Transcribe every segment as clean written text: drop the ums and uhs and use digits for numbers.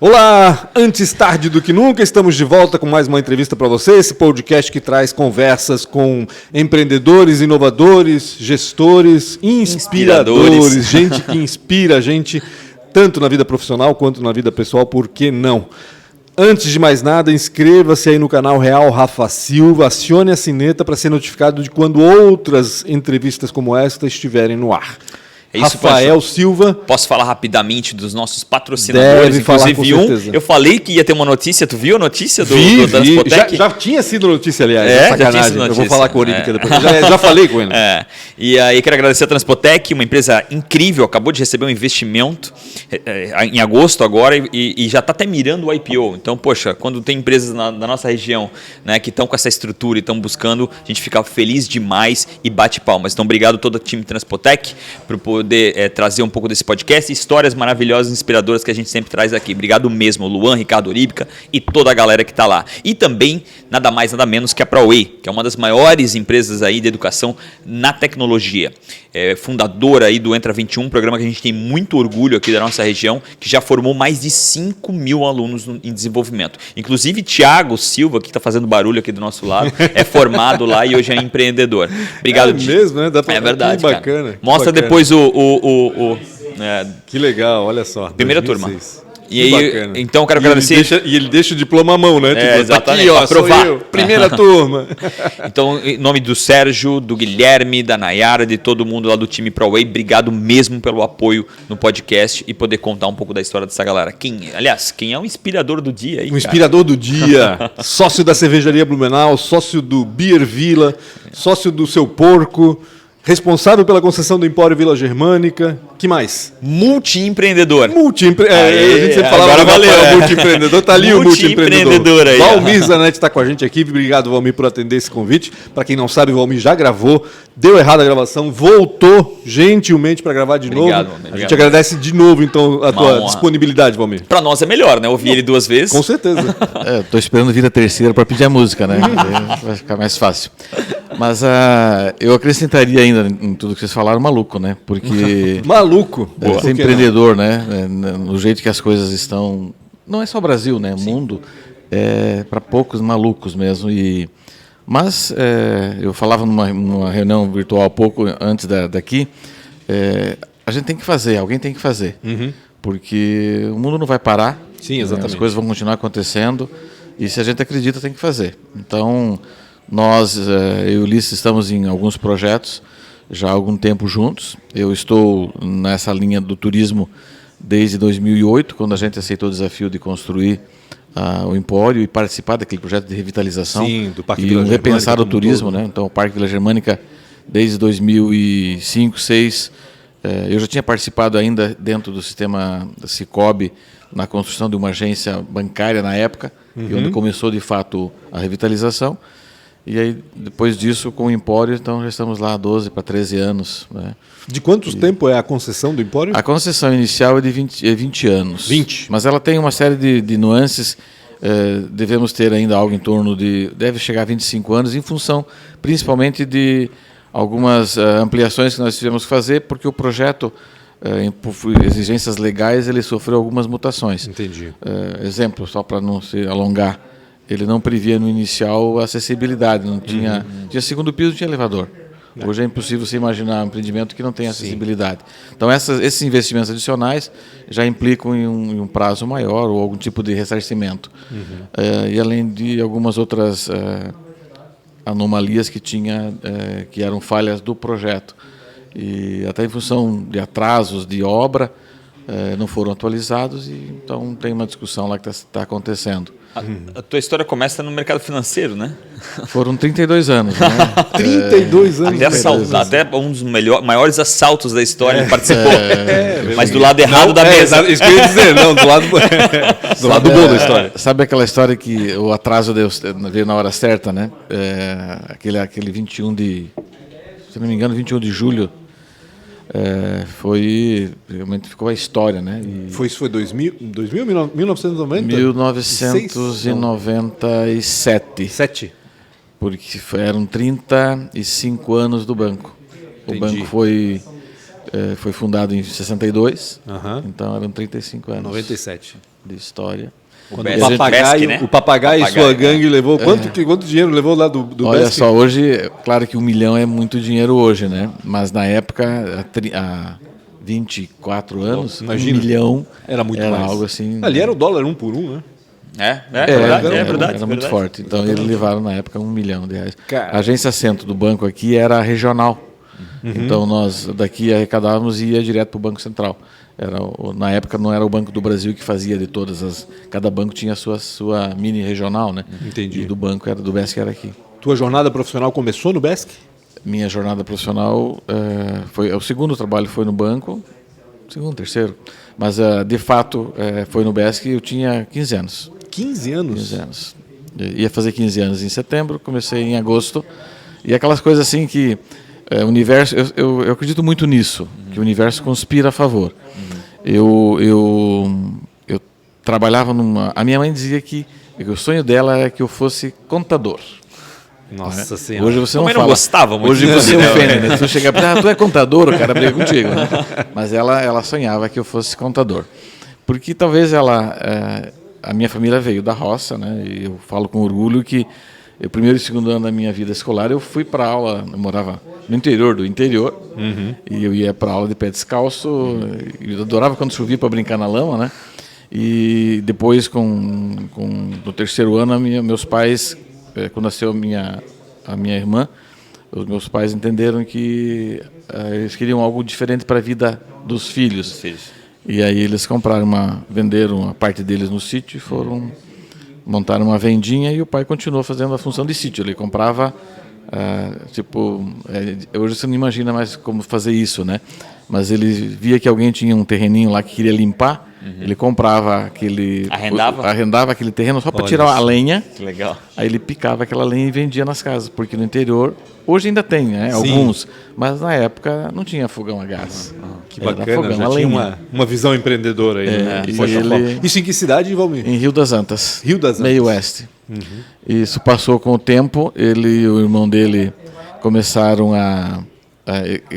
Olá, antes tarde do que nunca, estamos de volta com mais uma entrevista para você, esse podcast que traz conversas com empreendedores, inovadores, gestores, inspiradores, gente que inspira a gente tanto na vida profissional quanto na vida pessoal, por que não? Antes de mais nada, inscreva-se aí no canal Real Rafa Silva, acione a sineta para ser notificado de quando outras entrevistas como esta estiverem no ar. É isso, Rafael Silva. Posso falar rapidamente dos nossos patrocinadores? Deve falar, com certeza. Eu falei que ia ter uma notícia. Tu viu a notícia do Transpotec? Já tinha sido notícia, aliás. Sacanagem. Eu vou falar com o Olímpica depois. Já falei com ele. E aí quero agradecer a Transpotec, uma empresa incrível. Acabou de receber um investimento em agosto agora e já está até mirando o IPO. Então, poxa, quando tem empresas da nossa região, né, que estão com essa estrutura e estão buscando, a gente fica feliz demais e bate palmas. Então, obrigado a todo o time Transpotec por poder trazer um pouco desse podcast, histórias maravilhosas, inspiradoras que a gente sempre traz aqui. Obrigado mesmo, Luan, Ricardo Oríbica e toda a galera que está lá. E também, nada mais, nada menos que a ProWay, que é uma das maiores empresas aí de educação na tecnologia. Fundadora aí do Entra 21, programa que a gente tem muito orgulho aqui da nossa região, que já formou mais de 5 mil alunos em desenvolvimento. Inclusive, Thiago Silva, que está fazendo barulho aqui do nosso lado, é formado lá e hoje é empreendedor. Obrigado, mesmo, né? É verdade, que bacana. Cara. Mostra bacana. Depois Que legal, olha só. Primeira 2006. Turma. E aí, então, quero agradecer. Ele deixa o diploma à mão, né? Exatamente. Aqui, ó, aprovar. Primeira turma. Então, em nome do Sérgio, do Guilherme, da Nayara, de todo mundo lá do time ProWay, obrigado mesmo pelo apoio no podcast e poder contar um pouco da história dessa galera. Quem é o inspirador do dia aí? Inspirador do dia, sócio da Cervejaria Blumenau, sócio do Beer Villa, sócio do Seu Porco. Responsável pela concessão do Empório Vila Germânica. Que mais? Multiempreendedor. A gente sempre falava agora valeu. Multiempreendedor. Tá ali o multiempreendedor aí. Valmir Zanetti está com a gente aqui. Obrigado, Valmir, por atender esse convite. Para quem não sabe, o Valmir já gravou. Deu errado a gravação. Voltou gentilmente para gravar de novo. Valmir, a gente agradece de novo, então, a tua disponibilidade, Valmir. Para nós é melhor, né? Ouvir ele 2 vezes. Com certeza. Estou esperando vir a terceira para pedir a música, né? Vai ficar mais fácil. Mas eu acrescentaria ainda em tudo que vocês falaram, maluco, né? Porque... Maluco. Ser empreendedor, né? No jeito que as coisas estão... Não é só o Brasil, né? O mundo é para poucos malucos mesmo. Mas eu falava numa reunião virtual pouco antes daqui, a gente tem que fazer, alguém tem que fazer. Uhum. Porque o mundo não vai parar. Sim, exatamente. As coisas vão continuar acontecendo e se a gente acredita, tem que fazer. Então... Nós, eu e o Ulisses, estamos em alguns projetos já há algum tempo juntos. Eu estou nessa linha do turismo desde 2008, quando a gente aceitou o desafio de construir o Empório e participar daquele projeto de revitalização. Sim, do Parque Vila Germânica. E repensar o turismo, né? Então, o Parque Vila Germânica, desde 2005, 2006, eu já tinha participado ainda dentro do sistema da Sicob, na construção de uma agência bancária na época, onde começou, de fato, a revitalização. E aí, depois disso, com o Empório, então já estamos lá há 12 para 13 anos. Né? De quantos tempo é a concessão do Empório? A concessão inicial é de 20 anos. 20? Mas ela tem uma série de nuances. Devemos ter ainda algo em torno de... Deve chegar a 25 anos, em função, principalmente, de algumas ampliações que nós tivemos que fazer, porque o projeto, por exigências legais, ele sofreu algumas mutações. Entendi. Exemplo, só para não se alongar. Ele não previa no inicial acessibilidade, não tinha, tinha segundo piso, não tinha elevador. Hoje é impossível você imaginar um empreendimento que não tem acessibilidade. Então, esses investimentos adicionais já implicam em um prazo maior ou algum tipo de ressarcimento. E além de algumas outras anomalias que eram falhas do projeto. E até em função de atrasos de obra, não foram atualizados, e então tem uma discussão lá que está acontecendo. A tua história começa no mercado financeiro, né? Foram 32 anos. Né? 32 anos. Até um dos maiores assaltos da história ele participou. Mas do lado errado da mesa. Isso que eu ia dizer, não, do lado bom da história. Sabe aquela história que o atraso veio na hora certa, né? Aquele 21 de... Se não me engano, 21 de julho. Realmente ficou a história, né? Isso foi 2000, 1990? 1997. 7. Porque eram 35 anos do banco. Entendi. O banco foi fundado em 62, então eram 35 anos. 97. de história. Quando Besc, né? o papagaio e sua gangue levou... Quanto dinheiro levou lá do Olha Besc? só, hoje, claro que 1 milhão é muito dinheiro hoje, né? Mas na época, há 24 anos, Imagina. 1 milhão Era muito mais. algo assim... Ali era o dólar 1 por 1, né? Era muito forte. Então eles levaram na época 1 milhão de reais. Cara. A agência centro do banco aqui era regional. Então nós daqui arrecadávamos e ia direto para o Banco Central. Na época não era o Banco do Brasil que fazia de todas as... Cada banco tinha a sua mini regional, né? Entendi. E do banco do Besc era aqui. Tua jornada profissional começou no Besc? Minha jornada profissional o segundo trabalho foi no banco, segundo, terceiro, mas de fato foi no Besc. Eu tinha 15 anos. 15 anos? 15 anos. Ia fazer 15 anos em setembro, comecei em agosto. E aquelas coisas assim que o universo, eu acredito muito nisso, que o universo conspira a favor. Eu trabalhava numa... A minha mãe dizia que o sonho dela era que eu fosse contador. Nossa Senhora. Hoje você não Também fala. não gostava muito Hoje disso, você né? ofende, né? Se você chegar para tu é contador, o cara briga contigo, né? Mas ela sonhava que eu fosse contador. Porque talvez a minha família veio da roça, né? E eu falo com orgulho que o primeiro e segundo ano da minha vida escolar eu fui para aula, eu morava no interior do interior, e eu ia para aula de pé descalço, eu adorava quando chovia para brincar na lama, né? E depois, no terceiro ano, meus pais, quando nasceu a minha irmã, os meus pais entenderam que eles queriam algo diferente para a vida dos filhos. E aí eles venderam a parte deles no sítio e montaram uma vendinha, e o pai continuou fazendo a função de sítio. Ele comprava, hoje você não imagina mais como fazer isso, né? Mas ele via que alguém tinha um terreninho lá que queria limpar, ele comprava arrendava aquele terreno só para tirar a lenha. Que legal. Aí ele picava aquela lenha e vendia nas casas, porque no interior, hoje ainda tem, né? Alguns, mas na época não tinha fogão a gás. Que bacana, já tinha uma visão empreendedora aí. Né? Isso em que cidade, Valmir? Em Rio das Antas. Rio das Antas. Meio oeste. Isso passou com o tempo, ele e o irmão dele começaram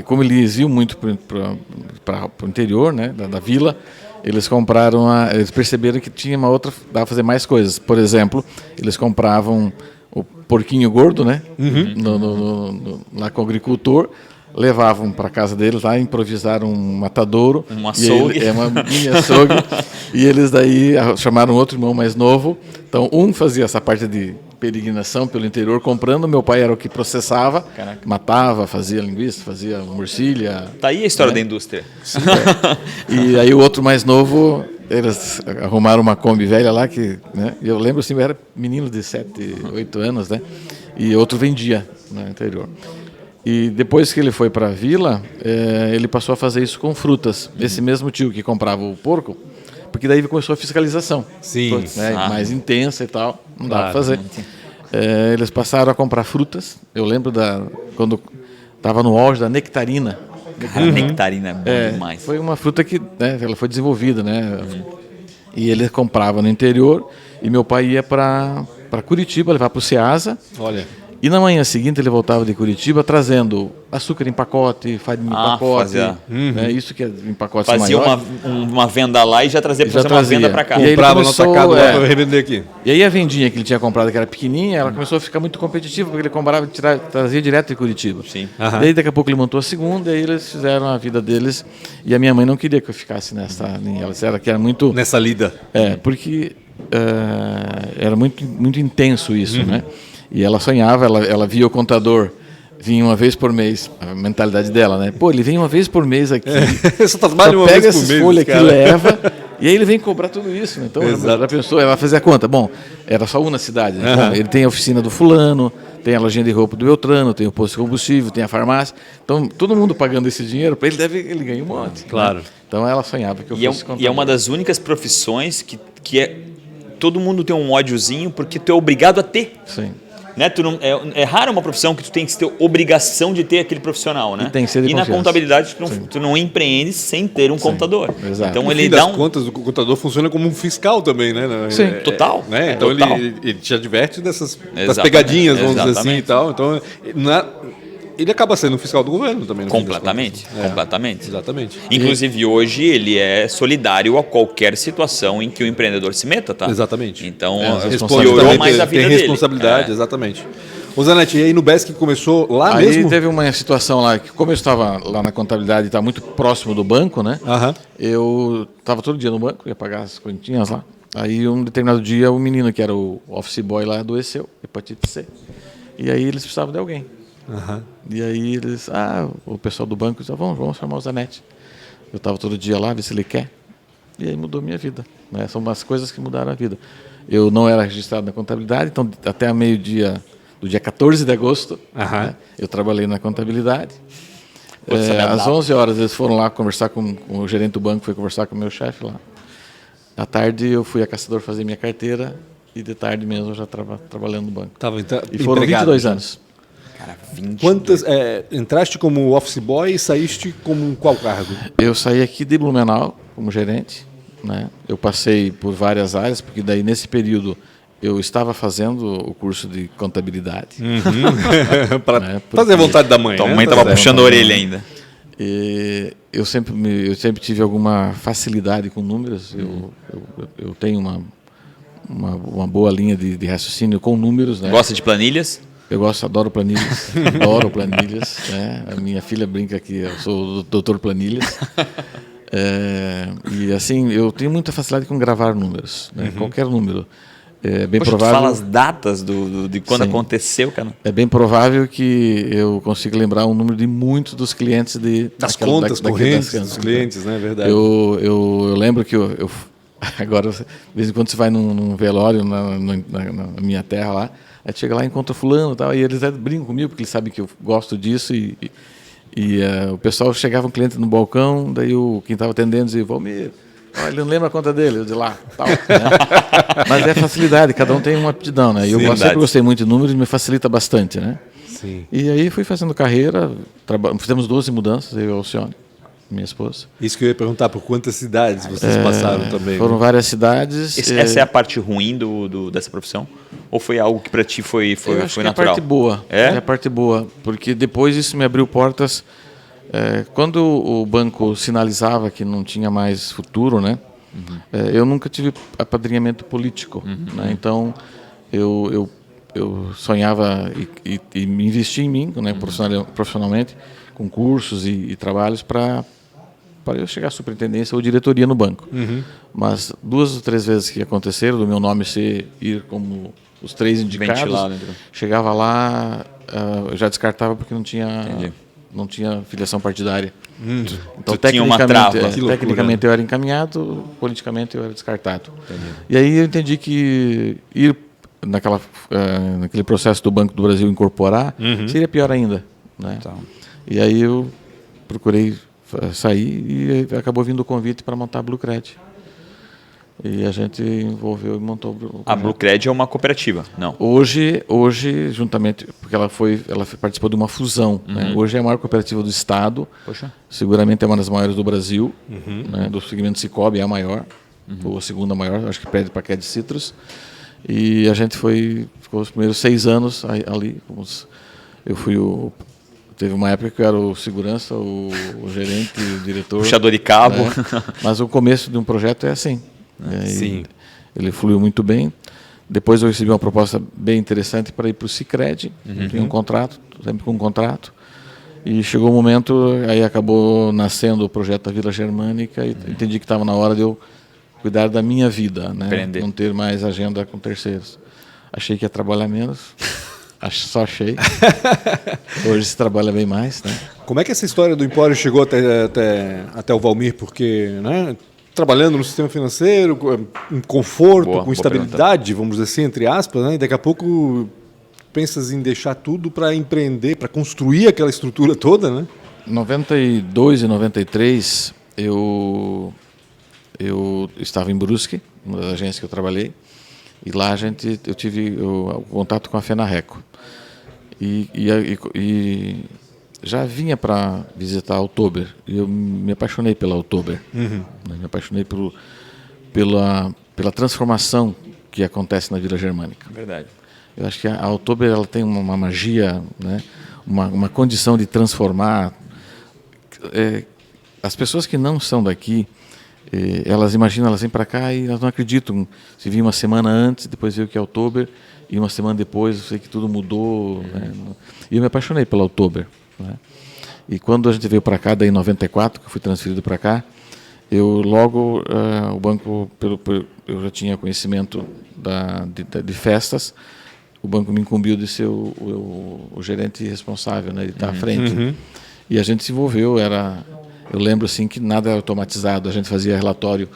como eles iam muito para o interior, né, da vila, eles perceberam que tinha dava para fazer mais coisas. Por exemplo, eles compravam o porquinho gordo, né, lá com o agricultor, levavam para casa deles lá, improvisaram um matadouro, um açougue, uma mini açougue, e eles daí chamaram outro irmão mais novo. Então um fazia essa parte de peregrinação pelo interior comprando, meu pai era o que processava. Caraca. Matava, fazia linguiça, fazia morcilha. Tá aí a história da indústria. E aí o outro mais novo, eles arrumaram uma Kombi velha lá, que, né, eu lembro assim, eu era menino de 7, 8 anos, né, e outro vendia no interior. E depois que ele foi para a vila, ele passou a fazer isso com frutas. Esse mesmo tio que comprava o porco, porque daí começou a fiscalização. Sim. Mais intensa e tal, não dá para fazer. Eles passaram a comprar frutas. Eu lembro quando estava no auge da nectarina. Cara, nectarina é bom demais. Foi uma fruta que, né, ela foi desenvolvida, né? E ele comprava no interior, e meu pai ia para Curitiba, levar para o Ceasa. Olha. E na manhã seguinte ele voltava de Curitiba trazendo açúcar em pacote, farinha em pacote. Isso que é em pacotes maiores. Fazia uma venda lá e já trazia para fazer uma venda para cá. E aí comprava no atacado lá para revender aqui. E aí a vendinha que ele tinha comprado, que era pequenininha, ela começou a ficar muito competitiva, porque ele comprava e trazia direto de Curitiba. Sim. Daí daqui a pouco ele montou a segunda, e aí eles fizeram a vida deles. E a minha mãe não queria que eu ficasse nessa linha. Ela disse que era muito... Nessa lida. Porque era muito, muito intenso isso, né? E ela sonhava, ela via o contador, vinha uma vez por mês, a mentalidade dela, né? Pô, ele vem uma vez por mês aqui, só pega essas folhas aqui, leva, e aí ele vem cobrar tudo isso, né? Então ela pensou, ela fazia a conta, bom, era só uma na cidade, né? Bom, ele tem a oficina do fulano, tem a lojinha de roupa do Beltrano, tem o posto de combustível, tem a farmácia, então todo mundo pagando esse dinheiro, para ele ganha um monte. Claro. Né? Então ela sonhava que eu fosse contador. E é uma das únicas profissões que todo mundo tem um ódiozinho porque tu é obrigado a ter. Sim. Né? É raro uma profissão que tu tem que ter obrigação de ter aquele profissional, né? E tem que ser de na contabilidade tu não empreende sem ter um contador. Exato. Então no ele fim dá das contas, o contador funciona como um fiscal também, né? Sim, total. Né? Então total. ele te adverte das pegadinhas, vamos dizer assim, e tal. Então ele acaba sendo um fiscal do governo também. No fim das Completamente, contas. completamente. Exatamente. Inclusive, hoje, ele é solidário a qualquer situação em que o empreendedor se meta, tá? Exatamente. Então, Responde piorou também, mais a vida tem dele. responsabilidade, exatamente. Ô Zanetti, e aí no BESC começou lá Aí mesmo? teve uma situação lá, que como eu estava lá na contabilidade e estava muito próximo do banco, né? Aham. Eu estava todo dia no banco, ia pagar as continhas lá. Aí um determinado dia o menino que era o office boy lá adoeceu, hepatite C. E aí eles precisavam de alguém. Aham. E aí eles, o pessoal do banco disse, vamos chamar o Zanetti. Eu estava todo dia lá, ver se ele quer. E aí mudou minha vida, né? São umas coisas que mudaram a vida. Eu não era registrado na contabilidade, então até a meio-dia do dia 14 de agosto, né, eu trabalhei na contabilidade. Às 11 horas eles foram lá conversar com o gerente do banco, foi conversar com o meu chefe lá. À tarde eu fui a Caçador fazer minha carteira e de tarde mesmo eu já estava trabalhando no banco. E foram 22 anos. Cara, 20. Entraste como office boy e saíste como qual cargo? Eu saí aqui de Blumenau como gerente, né? Eu passei por várias áreas, porque daí nesse período eu estava fazendo o curso de contabilidade. Para fazer a vontade da mãe. Tua né? mãe estava puxando a orelha ainda. E eu sempre tive alguma facilidade com números. Eu tenho uma boa linha de raciocínio com números. Né? Gosta de planilhas? Eu adoro planilhas. Adoro planilhas. Né? A minha filha brinca que eu sou o doutor planilhas. E assim, eu tenho muita facilidade com gravar números. Né? Qualquer número. É bem provável. Tu fala as datas de quando aconteceu, cara. É bem provável que eu consiga lembrar um número de muitos dos clientes das contas correntes dos clientes, né? Verdade. Eu lembro que eu agora, de vez em quando você vai num velório na minha terra lá, aí chega lá e encontra fulano e tal, e eles brincam comigo porque eles sabem que eu gosto disso e o pessoal chegava um cliente no balcão, daí quem estava atendendo dizia, Valmir, ele não lembra a conta dele, eu de lá, tal. Né? Mas é facilidade, cada um tem uma aptidão, né? E eu sempre gostei muito de números e me facilita bastante, né? Sim. E aí fui fazendo carreira, fizemos 12 mudanças, eu e a Alcione, minha esposa. Isso que eu ia perguntar, por quantas cidades vocês passaram também? Foram várias cidades. Essa é a parte ruim dessa profissão? Ou foi algo que para ti foi natural? É a parte boa. É a parte boa, porque depois isso me abriu portas. Quando o banco sinalizava que não tinha mais futuro, né? Eu nunca tive apadrinhamento político, né? Então eu sonhava e me investi em mim, né? Profissionalmente, com cursos e trabalhos para eu chegar à superintendência ou diretoria no banco. Mas 2 ou 3 vezes que aconteceram do meu nome ir como os 3 indicados, ventilado, chegava lá, eu já descartava porque não tinha filiação partidária. Então, tecnicamente eu era encaminhado, politicamente eu era descartado. E aí eu entendi que ir naquele processo do Banco do Brasil incorporar seria pior ainda. Né? E aí eu procurei sair e acabou vindo o convite para montar a Bluecred. E a gente envolveu e montou a Bluecred é uma cooperativa, não? Hoje, juntamente, porque ela participou de uma fusão. Né? Hoje é a maior cooperativa do estado. Poxa. Seguramente é uma das maiores do Brasil. Né? Do segmento Cicobi é a maior, ou a segunda maior, acho que perde para a Qued Citrus. E a gente ficou os primeiros 6 anos ali. Teve uma época que eu era o segurança, o gerente, o diretor. Puxador de cabo. Né? Mas o começo de um projeto é assim. Sim. Ele fluiu muito bem. Depois eu recebi uma proposta bem interessante para ir para o Sicredi. Tinha um contrato, sempre com um contrato. E chegou o momento, aí acabou nascendo o projeto da Vila Germânica e entendi que estava na hora de eu cuidar da minha vida, né? Não ter mais agenda com terceiros. Achei que ia trabalhar menos. Só achei. Hoje se trabalha bem mais, né? Como é que essa história do Empório chegou até o Valmir? Porque, né, trabalhando no sistema financeiro, com conforto, com estabilidade, vamos dizer assim, entre aspas, né? E daqui a pouco pensas em deixar tudo para empreender, para construir aquela estrutura toda, né? Em 92 e 93, eu estava em Brusque, uma das agências que eu trabalhei, e lá eu tive o contato com a Fenarreco. E já vinha para visitar a Oktober, e eu me apaixonei pela Oktober. Me apaixonei pela transformação que acontece na Vila Germânica. Verdade. Eu acho que a Oktober ela tem uma magia, né? uma condição de transformar. As pessoas que não são daqui, elas imaginam, elas vêm para cá e elas não acreditam. Se vir uma semana antes, depois veio que é Oktober, e uma semana depois eu sei que tudo mudou. Né? E eu me apaixonei pela Oktober. Né? E quando a gente veio para cá, daí em 94, que eu fui transferido para cá, eu logo, o banco, eu já tinha conhecimento de festas, o banco me incumbiu de ser o gerente responsável, né, de estar à frente. E a gente se envolveu, eu lembro assim que nada era automatizado, a gente fazia relatório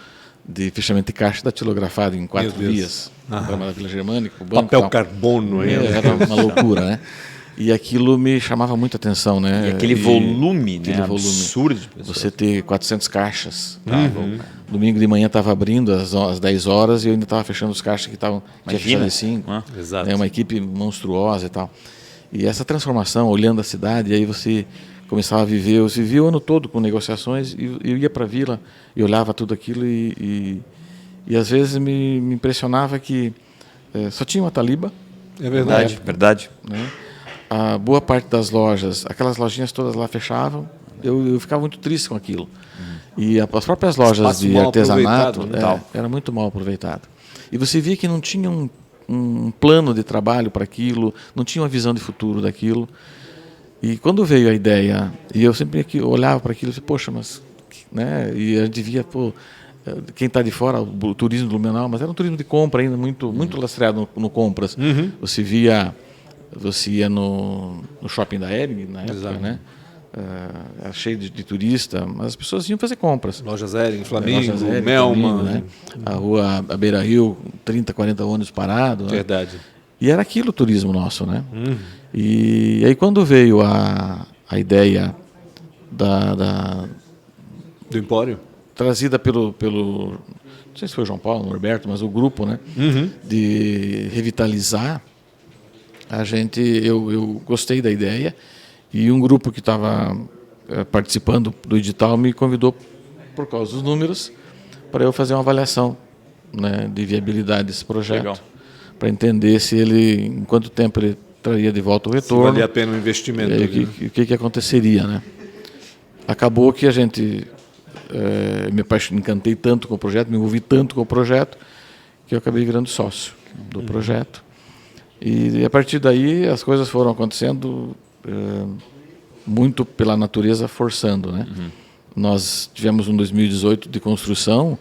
de fechamento de caixa datilografado em 4 dias, no programa da Vila Germânica, o banco, papel carbono aí. Era uma loucura, né? E aquilo me chamava muita atenção, né? E aquele volume, né? volume. Absurdo de pessoas. Você ter 400 caixas. Domingo de manhã estava abrindo às 10 horas e eu ainda estava fechando os caixas que estavam... Tinha fechado às 5. Exato. Né? Uma equipe monstruosa e tal. E essa transformação, olhando a cidade, aí você começava a viver... Eu vivia o ano todo com negociações e eu ia para a vila e olhava tudo aquilo e às vezes me impressionava que só tinha uma taliba. É verdade. Verdade. Né? A boa parte das lojas, aquelas lojinhas todas lá fechavam, eu ficava muito triste com aquilo. E as próprias lojas Espaço de mal artesanato aproveitado, era muito mal aproveitado. E você via que não tinha um plano de trabalho para aquilo, não tinha uma visão de futuro daquilo. E quando veio a ideia, e eu sempre olhava para aquilo e falei, poxa, mas... Né? E a gente via, quem está de fora, o turismo do Blumenau, mas era um turismo de compra ainda, muito lastreado no compras. Você ia no shopping da Hering, na época, né? Era cheio de turista, mas as pessoas iam fazer compras. Lojas Hering, Flamingo, Lojas Hering, Melma. Flamingo, né? A rua Beira Rio, 30, 40 ônibus parados. Verdade. Né? E era aquilo o turismo nosso, né? E aí quando veio a ideia do Empório? Trazida pelo não sei se foi o João Paulo, o Norberto, mas o grupo, né? De revitalizar, eu gostei da ideia e um grupo que estava participando do edital me convidou por causa dos números para eu fazer uma avaliação, né, de viabilidade desse projeto, para entender se ele, em quanto tempo ele traria de volta o retorno, se valia a pena o investimento. O que aconteceria, né? Acabou que a gente me encantei tanto com o projeto, me envolvi tanto com o projeto que eu acabei virando sócio do projeto. E a partir daí as coisas foram acontecendo muito pela natureza, forçando, né? Nós tivemos um 2018 de construção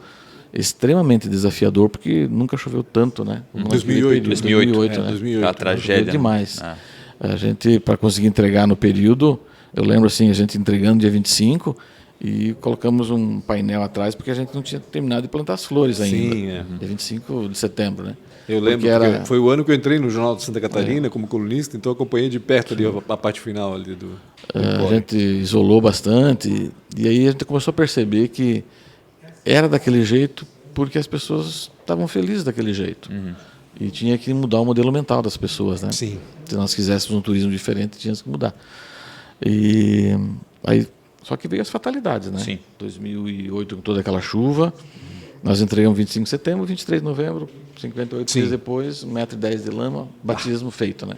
extremamente desafiador, porque nunca choveu tanto, né? 2008, né? 2008. A tragédia. Demais. A gente, para conseguir entregar no período, eu lembro assim, a gente entregando dia 25 e colocamos um painel atrás, porque a gente não tinha terminado de plantar as flores ainda. Sim, Dia 25 de setembro, né? Eu lembro, porque foi o ano que eu entrei no Jornal de Santa Catarina como colunista, então eu acompanhei de perto ali a parte final ali do a gente isolou bastante e aí a gente começou a perceber que era daquele jeito porque as pessoas estavam felizes daquele jeito. E tinha que mudar o modelo mental das pessoas, né? Sim. Se nós quiséssemos um turismo diferente, tínhamos que mudar. E aí, só que veio as fatalidades, né? Sim. 2008, com toda aquela chuva, nós entregamos 25 de setembro, 23 de novembro, 58 dias depois, 1,10 m de lama, batismo feito, né?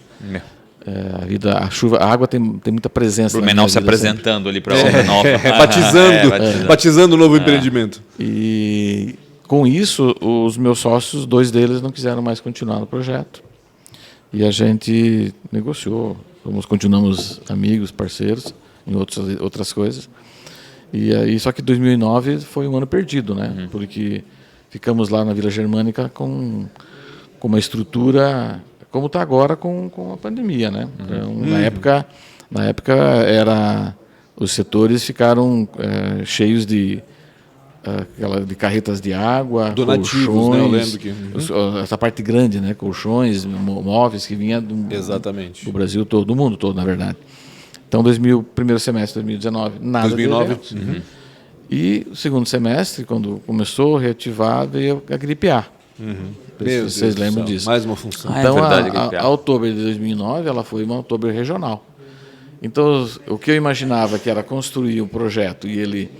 A chuva, a água tem muita presença. Blumenau se apresentando ali para a obra nova. Batizando o novo empreendimento. E com isso, os meus sócios, 2 deles não quiseram mais continuar no projeto. E a gente negociou, continuamos amigos, parceiros, em outras coisas. E aí, só que 2009 foi um ano perdido, né? Porque ficamos lá na Vila Germânica com uma estrutura como está agora com a pandemia, né? Então, na época os setores ficaram cheios de carretas de água, donativos, colchões, né? Eu lembro que essa parte grande, né? Colchões, móveis que vinha exatamente do Brasil todo, do mundo todo, na verdade. Então, primeiro semestre de 2019, nada 2009. de eventos. E o segundo semestre, quando começou a reativar, veio a gripe A. Vocês lembram disso? Mais uma função. Então, é verdade, a outubro de 2009, ela foi uma outubro regional. Então, o que eu imaginava que era construir um projeto e ele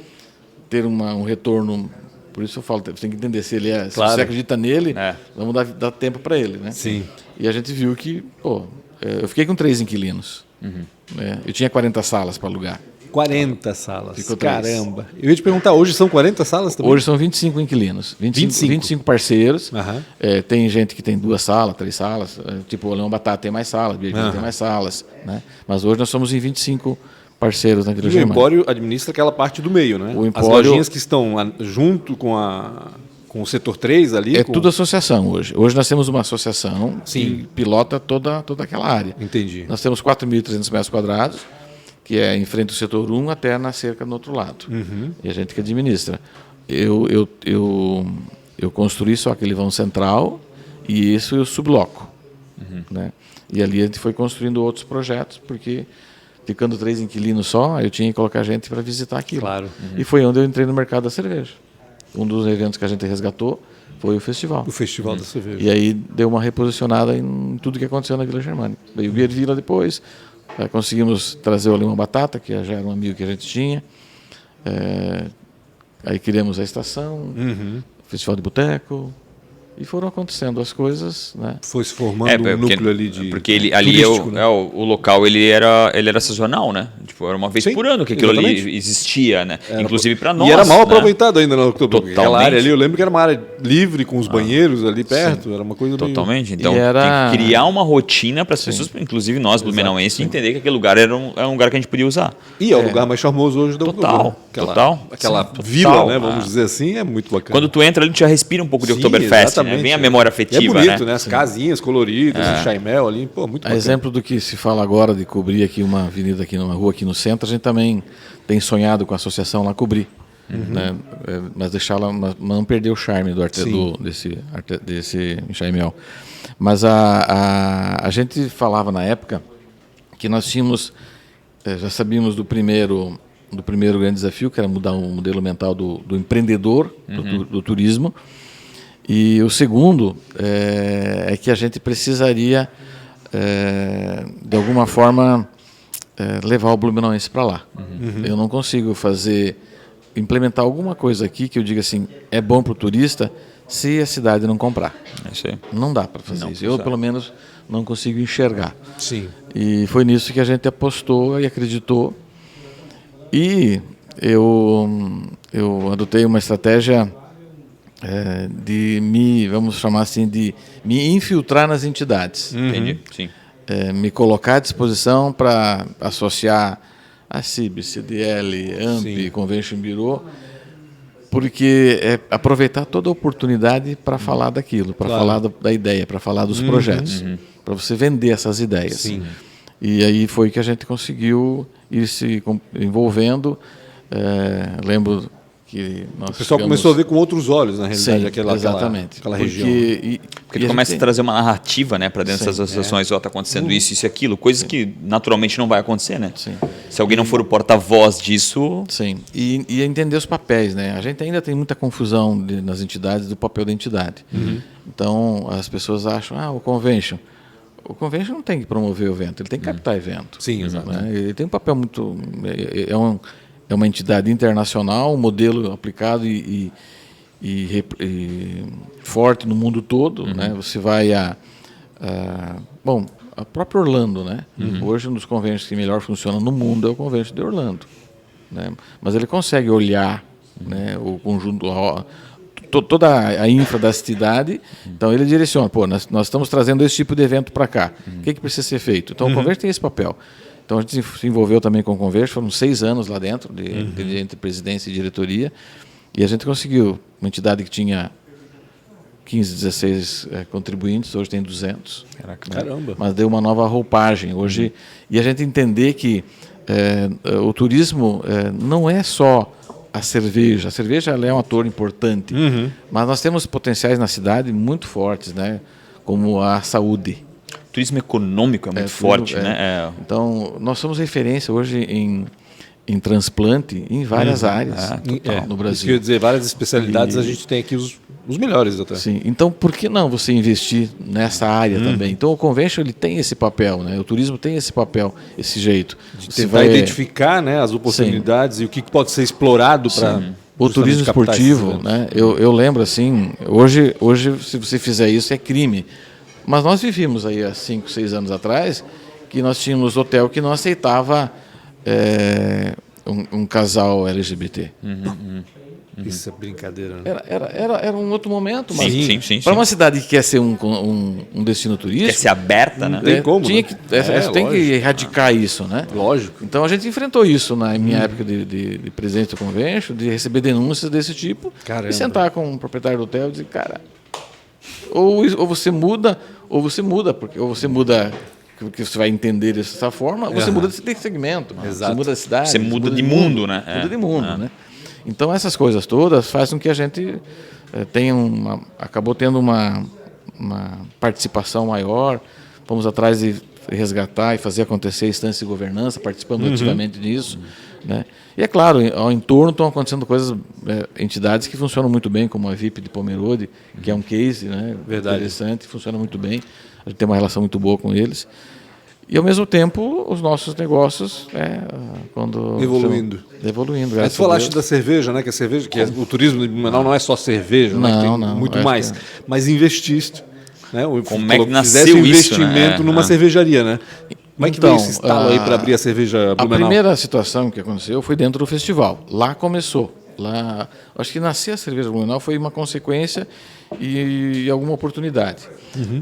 ter um retorno, por isso eu falo, você tem que entender se ele se você acredita nele, vamos dar tempo para ele, né? Sim. E a gente viu que, eu fiquei com 3 inquilinos. Né? Eu tinha 40 salas para alugar. 40 salas. Ficou 3. Caramba. Eu ia te perguntar, hoje são 40 salas também? Hoje são 25 inquilinos, 25 parceiros. Aham. Tem gente que tem 2 salas, 3 salas, tipo o Leão Batata tem mais salas, Biavila tem mais salas. Né? Mas hoje nós somos em 25 parceiros na Vila E o Germânica. Empório administra aquela parte do meio, né? O As Empório- lojinhas que estão junto com o setor 3 ali. É tudo associação hoje. Hoje nós temos uma associação Sim. que pilota toda aquela área. Entendi. Nós temos 4.300 metros quadrados, que é em frente ao setor 1 até na cerca do outro lado. E a gente que administra. Eu construí só aquele vão central e isso eu subloco. Né? E ali a gente foi construindo outros projetos, porque ficando 3 inquilinos só, eu tinha que colocar gente para visitar aquilo. Claro. E foi onde eu entrei no mercado da cerveja. Um dos eventos que a gente resgatou foi o festival. O Festival da Cerveja. E aí deu uma reposicionada em tudo que aconteceu na Vila Germânica. Veio o Beer Vila depois, conseguimos trazer o Leão Batata, que já era um amigo que a gente tinha. Aí criamos a estação, Festival de Boteco, e foram acontecendo as coisas, né? Foi se formando um núcleo ali de porque ali turístico, né? o local ele era sazonal, né? Tipo, era uma vez Sim, por ano que aquilo exatamente. ali existia, né? Inclusive para nós. E era mal né? aproveitado ainda na Oktoberfest. Aquela Totalmente. área ali, eu lembro que era uma área livre, com os banheiros ali perto, era uma coisa meio... Totalmente. Então, E era- tem que criar uma rotina para as pessoas, inclusive nós, blumenauenses, entender que aquele lugar era um lugar que a gente podia usar. E é o lugar mais charmoso hoje da Total, Oktober. Aquela Sim, vila, total. né, vamos dizer assim, é muito bacana. Quando tu entra ali, tu já respira um pouco de Sim, Oktoberfest, né? exatamente, Vem a memória afetiva, E é bonito, né? né? As casinhas coloridas, o chaimel ali, pô, muito A bacana. exemplo do que se fala agora de cobrir aqui uma avenida, aqui numa rua aqui no centro, a gente também tem sonhado com a associação lá cobrir. Né? Mas deixá-la, mas não perder o charme desse chaimel. Mas a gente falava na época que nós tínhamos, já sabíamos do primeiro grande desafio, que era mudar o modelo mental do empreendedor, do turismo. E o segundo é que a gente precisaria, de alguma forma, levar o blumenauense para lá. Eu não consigo implementar alguma coisa aqui que eu diga assim, é bom para o turista se a cidade não comprar. É isso aí. Não dá para fazer isso. Eu, pelo menos, não consigo enxergar. Sim. E foi nisso que a gente apostou e acreditou. E eu adotei uma estratégia vamos chamar assim, de me infiltrar nas entidades. Entendi, sim. Me colocar à disposição para associar a CIB, CDL, AMP, Convention Bureau, porque aproveitar toda a oportunidade para falar daquilo, para falar da ideia, para falar dos projetos, para você vender essas ideias. Sim. E aí foi que a gente conseguiu ir se envolvendo. Lembro que nós O pessoal começou a ver com outros olhos, na realidade, Sim, exatamente. Aquela região. Porque tu começa a trazer uma narrativa, né, para dentro dessas associações, está acontecendo isso e aquilo, coisas que naturalmente não vai acontecer, né? Sim. Se alguém não for o porta-voz disso, Sim, e entender os papéis, né? A gente ainda tem muita confusão nas entidades do papel da entidade. Então, as pessoas acham, o convention. O convention não tem que promover o evento, ele tem que captar evento. Sim, exato. Né? Ele tem um papel muito... É uma entidade internacional, um modelo aplicado e forte no mundo todo. Né? Você vai a própria Orlando. Né? Hoje, um dos conventions que melhor funciona no mundo é o convention de Orlando. Né? Mas ele consegue olhar, né, o conjunto, toda a infra da cidade. Então, ele direciona. Nós estamos trazendo esse tipo de evento para cá. O que precisa ser feito? Então, o convention tem esse papel. Então, a gente se envolveu também com o Convention, foram 6 anos lá dentro, entre presidência e diretoria, e a gente conseguiu, uma entidade que tinha 15, 16 contribuintes, hoje tem 200. Caramba. Mas deu uma nova roupagem hoje, e a gente entender que o turismo não é só a cerveja ela é um ator importante, mas nós temos potenciais na cidade muito fortes, né? Como a saúde. o turismo econômico é muito forte, né? Então, nós somos referência hoje em transplante em várias áreas no Brasil. Isso que eu ia dizer, várias especialidades, a gente tem aqui os melhores até. Sim, então por que não você investir nessa área também? Então o Convention ele tem esse papel, né? O turismo tem esse papel, esse jeito. Você vai identificar, né, as oportunidades e o que pode ser explorado para o turismo esportivo, né? Eu lembro assim, hoje se você fizer isso é crime. Mas nós vivíamos aí há 5, 6 anos atrás que nós tínhamos hotel que não aceitava um casal LGBT. Isso é brincadeira, né? Era um outro momento, mas Sim. para uma cidade que quer ser um destino turístico, Quer ser aberta, né? tem como, tinha né? que, tem que erradicar isso, né? Lógico. Então a gente enfrentou isso na minha época de presidente do convention, de receber denúncias desse tipo. Caramba. E sentar com o proprietário do hotel e dizer, cara, ou você muda, ou você muda, ou você muda porque você vai entender dessa forma, ou você muda de segmento, Exato. você muda de cidade, Você muda de mundo, né? Muda de mundo, né? Então essas coisas todas fazem com que a gente tenha acabou tendo uma participação maior, fomos atrás de resgatar e fazer acontecer a instância de governança, participando ativamente disso, né? E é claro, ao entorno estão acontecendo coisas, entidades que funcionam muito bem, como a VIP de Pomerode, que é um case, né, interessante, funciona muito bem, a gente tem uma relação muito boa com eles. E, ao mesmo tempo, os nossos negócios Evoluindo. Evoluindo, Mas graças tu falaste a Deus. da cerveja, né? Que a cerveja, o turismo de Blumenau não é só cerveja, né? Não, Tem não, muito acho mais. Mas investiste, né? Como é que nasceu fizesse um isso, investimento né? numa cervejaria, né? Como é que veio esse estalo aí para abrir a cerveja A Blumenau? primeira situação que aconteceu foi dentro do festival. Lá começou. Lá, acho que nascer a cerveja Blumenau foi uma consequência e alguma oportunidade.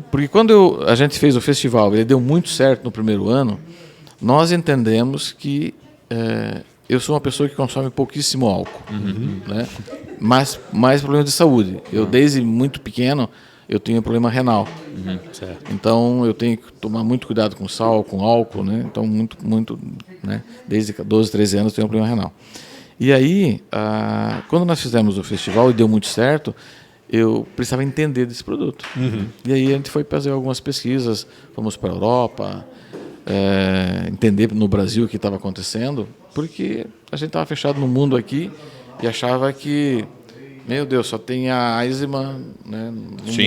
Porque quando a gente fez o festival, ele deu muito certo no primeiro ano, nós entendemos que eu sou uma pessoa que consome pouquíssimo álcool, né? Mas mais problemas de saúde. Eu, desde muito pequeno, eu tinha problema renal. Então, eu tenho que tomar muito cuidado com sal, com álcool, né? Então, muito, né? Desde 12, 13 anos eu tenho um problema renal. E aí, quando nós fizemos o festival e deu muito certo, eu precisava entender desse produto. E aí a gente foi fazer algumas pesquisas, fomos para a Europa, entender no Brasil o que estava acontecendo, porque a gente estava fechado no mundo aqui e achava que, meu Deus, só tem a Eisenbahn, né, no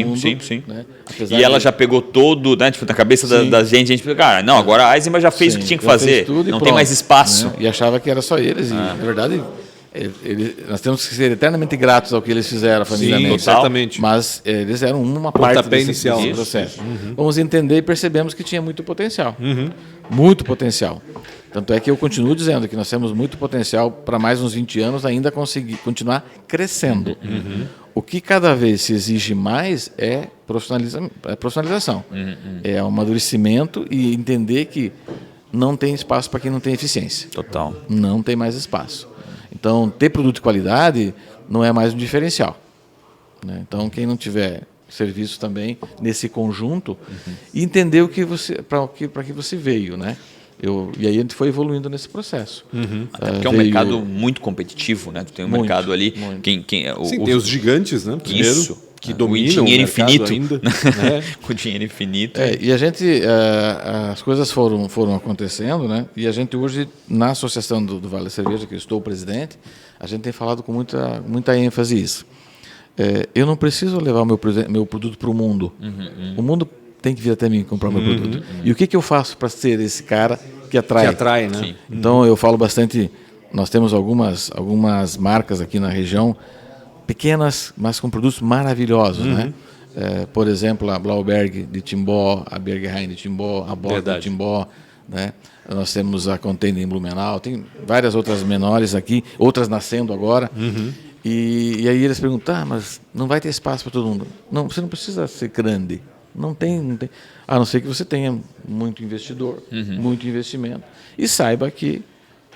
mundo. Sim. Né? E ela já pegou todo, né, tipo, na cabeça da gente falou, cara, não, agora a Eisenbahn já fez o que tinha que já fez fazer, tudo e não tem pronto, mais espaço. né? E achava que era só eles. E, na verdade, nós temos que ser eternamente gratos ao que eles fizeram, a família Sim, Mendes. certamente. Mas eles eram uma parte Pontapé desse inicial. processo. Vamos entender e percebemos que tinha muito potencial. Muito potencial. Tanto é que eu continuo dizendo que nós temos muito potencial para mais uns 20 anos ainda conseguir continuar crescendo. O que cada vez se exige mais é profissionalização. É o amadurecimento e entender que não tem espaço para quem não tem eficiência. Total. Não tem mais espaço. Então, ter produto de qualidade não é mais um diferencial, né? Então, quem não tiver serviço também nesse conjunto e entender para que você veio, né? E aí a gente foi evoluindo nesse processo. Até porque é um mercado muito competitivo, né? Tu tem um Muito, mercado ali. muito. Sim, Tem os gigantes, né? Primeiro, Isso. que O dominam dinheiro mercado infinito. ainda. Né? Com dinheiro infinito. E a gente, as coisas foram acontecendo, né? E a gente hoje, na Associação do Vale da Cerveja, que eu estou presidente, a gente tem falado com muita ênfase isso. Eu não preciso levar o meu produto para o mundo. O mundo tem que vir até mim comprar o meu produto. E o que eu faço para ser esse cara que atrai? Que atrai, né? Sim. Então, eu falo bastante, nós temos algumas marcas aqui na região, pequenas, mas com produtos maravilhosos, né? Por exemplo, a Blauberg de Timbó, a Berghain de Timbó, a Bock de Timbó, né? Nós temos a Container em Blumenau, tem várias outras menores aqui, outras nascendo agora. E aí eles perguntam, mas não vai ter espaço para todo mundo. Não, você não precisa ser grande. Não tem. A não ser que você tenha muito investidor, muito investimento, e saiba que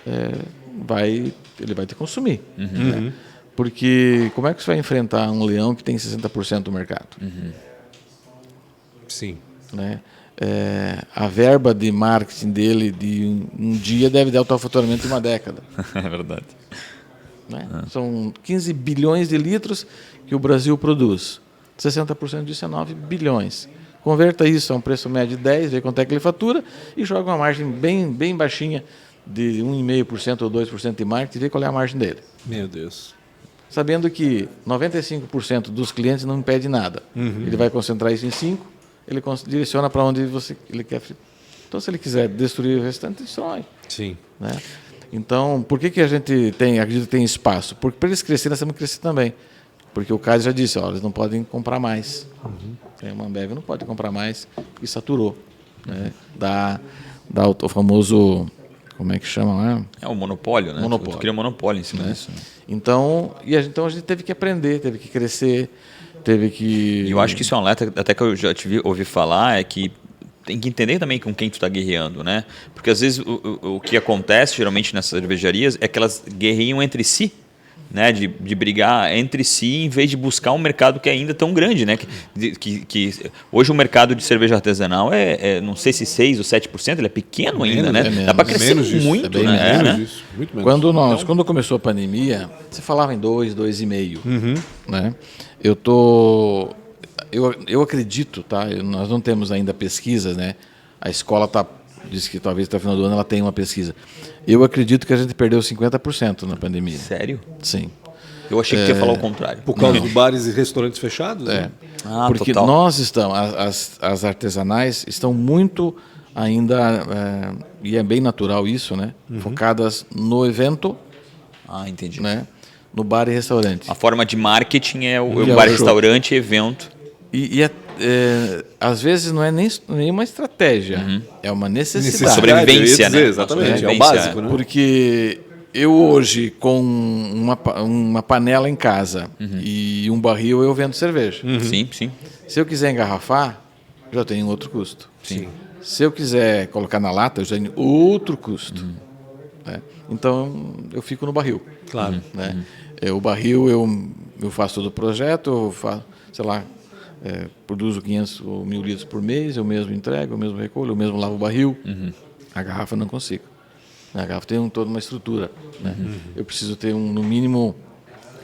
ele vai te consumir. Né? Porque como é que você vai enfrentar um leão que tem 60% do mercado? Sim. Né? A verba de marketing dele de um dia deve dar o tal faturamento de uma década. É verdade. Né? São 15 bilhões de litros que o Brasil produz. 60% disso é 9 bilhões. Converta isso a um preço médio de 10, vê quanto é que ele fatura e joga uma margem bem baixinha de 1,5% ou 2% de marketing e vê qual é a margem dele. Meu Deus. Sabendo que 95% dos clientes não impede nada. Ele vai concentrar isso em 5%, ele direciona para onde ele quer. Então, se ele quiser destruir o restante, destrói. Sim. Né? Então, por que a gente acredita que tem espaço? Porque para eles crescerem, nós temos que crescer também. Porque o Cássio já disse, eles não podem comprar mais. Uma Ambev não pode comprar mais, porque saturou. Né? dá o famoso, como é que chama lá? É o monopólio, né? Monopólio. Tu cria um monopólio em cima disso. Né? Então, então a gente teve que aprender, teve que crescer, teve que... E eu acho que isso é um alerta, até que eu já ouvi falar, é que tem que entender também com quem tu está guerreando, né? Porque às vezes o que acontece geralmente nessas cervejarias é que elas guerreiam entre si, né? De brigar entre si em vez de buscar um mercado que é ainda tão grande, né? Que hoje o mercado de cerveja artesanal não sei se 6 ou 7%, ele é pequeno ainda, né? Dá para crescer muito, né? Menos isso, muito menos. Quando começou a pandemia, você falava em 2,5%, né? Eu acredito, tá? Nós não temos ainda pesquisas, né? A escola diz que talvez até o final do ano ela tenha uma pesquisa. Eu acredito que a gente perdeu 50% na pandemia. Sério? Sim. Eu achei que ia falar o contrário. Por causa dos bares e restaurantes fechados? É. Né? Porque total. nós estamos, as artesanais estão muito ainda, e é bem natural isso, né? Focadas no evento, Entendi. né? No bar e restaurante. A forma de marketing é o Que é o bar, show. restaurante, evento. Às vezes não é nem uma estratégia, é uma necessidade. Sobrevivência, eu ia dizer, né? exatamente, é o Sobrevivência, básico, né? Porque eu hoje, com uma panela em casa e um barril, eu vendo cerveja. Sim, sim. Se eu quiser engarrafar, já tem outro custo. Sim. Se eu quiser colocar na lata, eu já tenho outro custo. Né? Então, eu fico no barril. Claro. Né? O barril, eu faço todo o projeto, eu faço, sei lá, produzo 500 ou 1.000 litros por mês, eu mesmo entrego, eu mesmo recolho, eu mesmo lavo o barril. A garrafa não consigo. A garrafa tem toda uma estrutura. Né? Eu preciso ter, no mínimo,